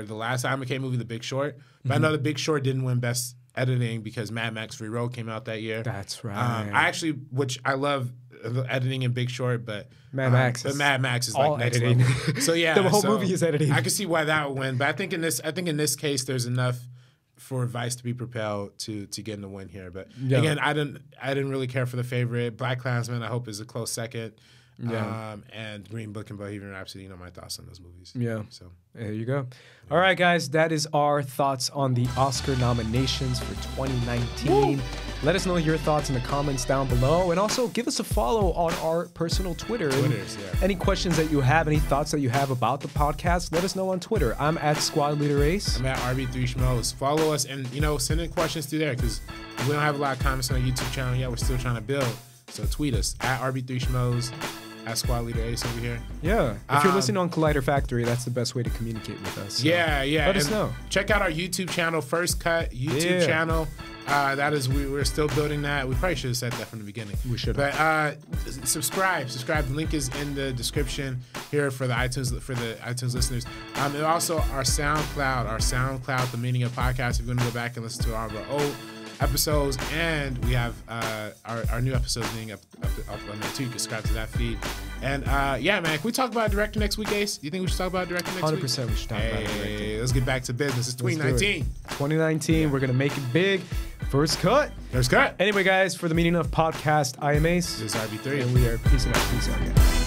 last McKay movie, The Big Short. But I know The Big Short didn't win Best Editing because Mad Max Free Road came out that year. That's right. Which I love the editing in Big Short, but Mad Max is all like next editing. level. So yeah, the whole movie is editing. I can see why that would win, but I think in this case, there's enough for Vice to be propelled to get in the win here. But again, I didn't really care for The Favorite. BlacKkKlansman, I hope, is a close second. Yeah. And Green Book and Bohemian Rhapsody, my thoughts on those movies. Yeah. So there you go. All right, guys, that is our thoughts on the Oscar nominations for 2019. Woo! Let us know your thoughts in the comments down below, and also give us a follow on our personal Twitters. Any questions that you have, any thoughts that you have about the podcast, let us know on Twitter. I'm at Squad Leader Ace. I'm at RB3Schmoes. Follow us and send in questions through there because we don't have a lot of comments on our YouTube channel yet. We're still trying to build. So tweet us at RB3Schmoes. At Squad Leader Ace over here. Yeah. If you're listening on Collider Factory, that's the best way to communicate with us. So yeah. Let us know. Check out our YouTube channel, First Cut YouTube channel. That is, we're still building that. We probably should have said that from the beginning. We should have. But subscribe. The link is in the description. here for the iTunes listeners. And also our SoundCloud, the meaning of podcast. If you want to go back and listen to all of our old episodes, and we have our new episodes being up on there too. You can subscribe to that feed. And yeah, man, can we talk about director next week, Ace? Do you think we should talk about director next week? 100% we should talk about director. Let's get back to business. It's 2019. 2019, we're going to make it big. First cut. First cut. Anyway, guys, for the meaning of podcast, I am Ace. This is RB3. And we are peace out, guys.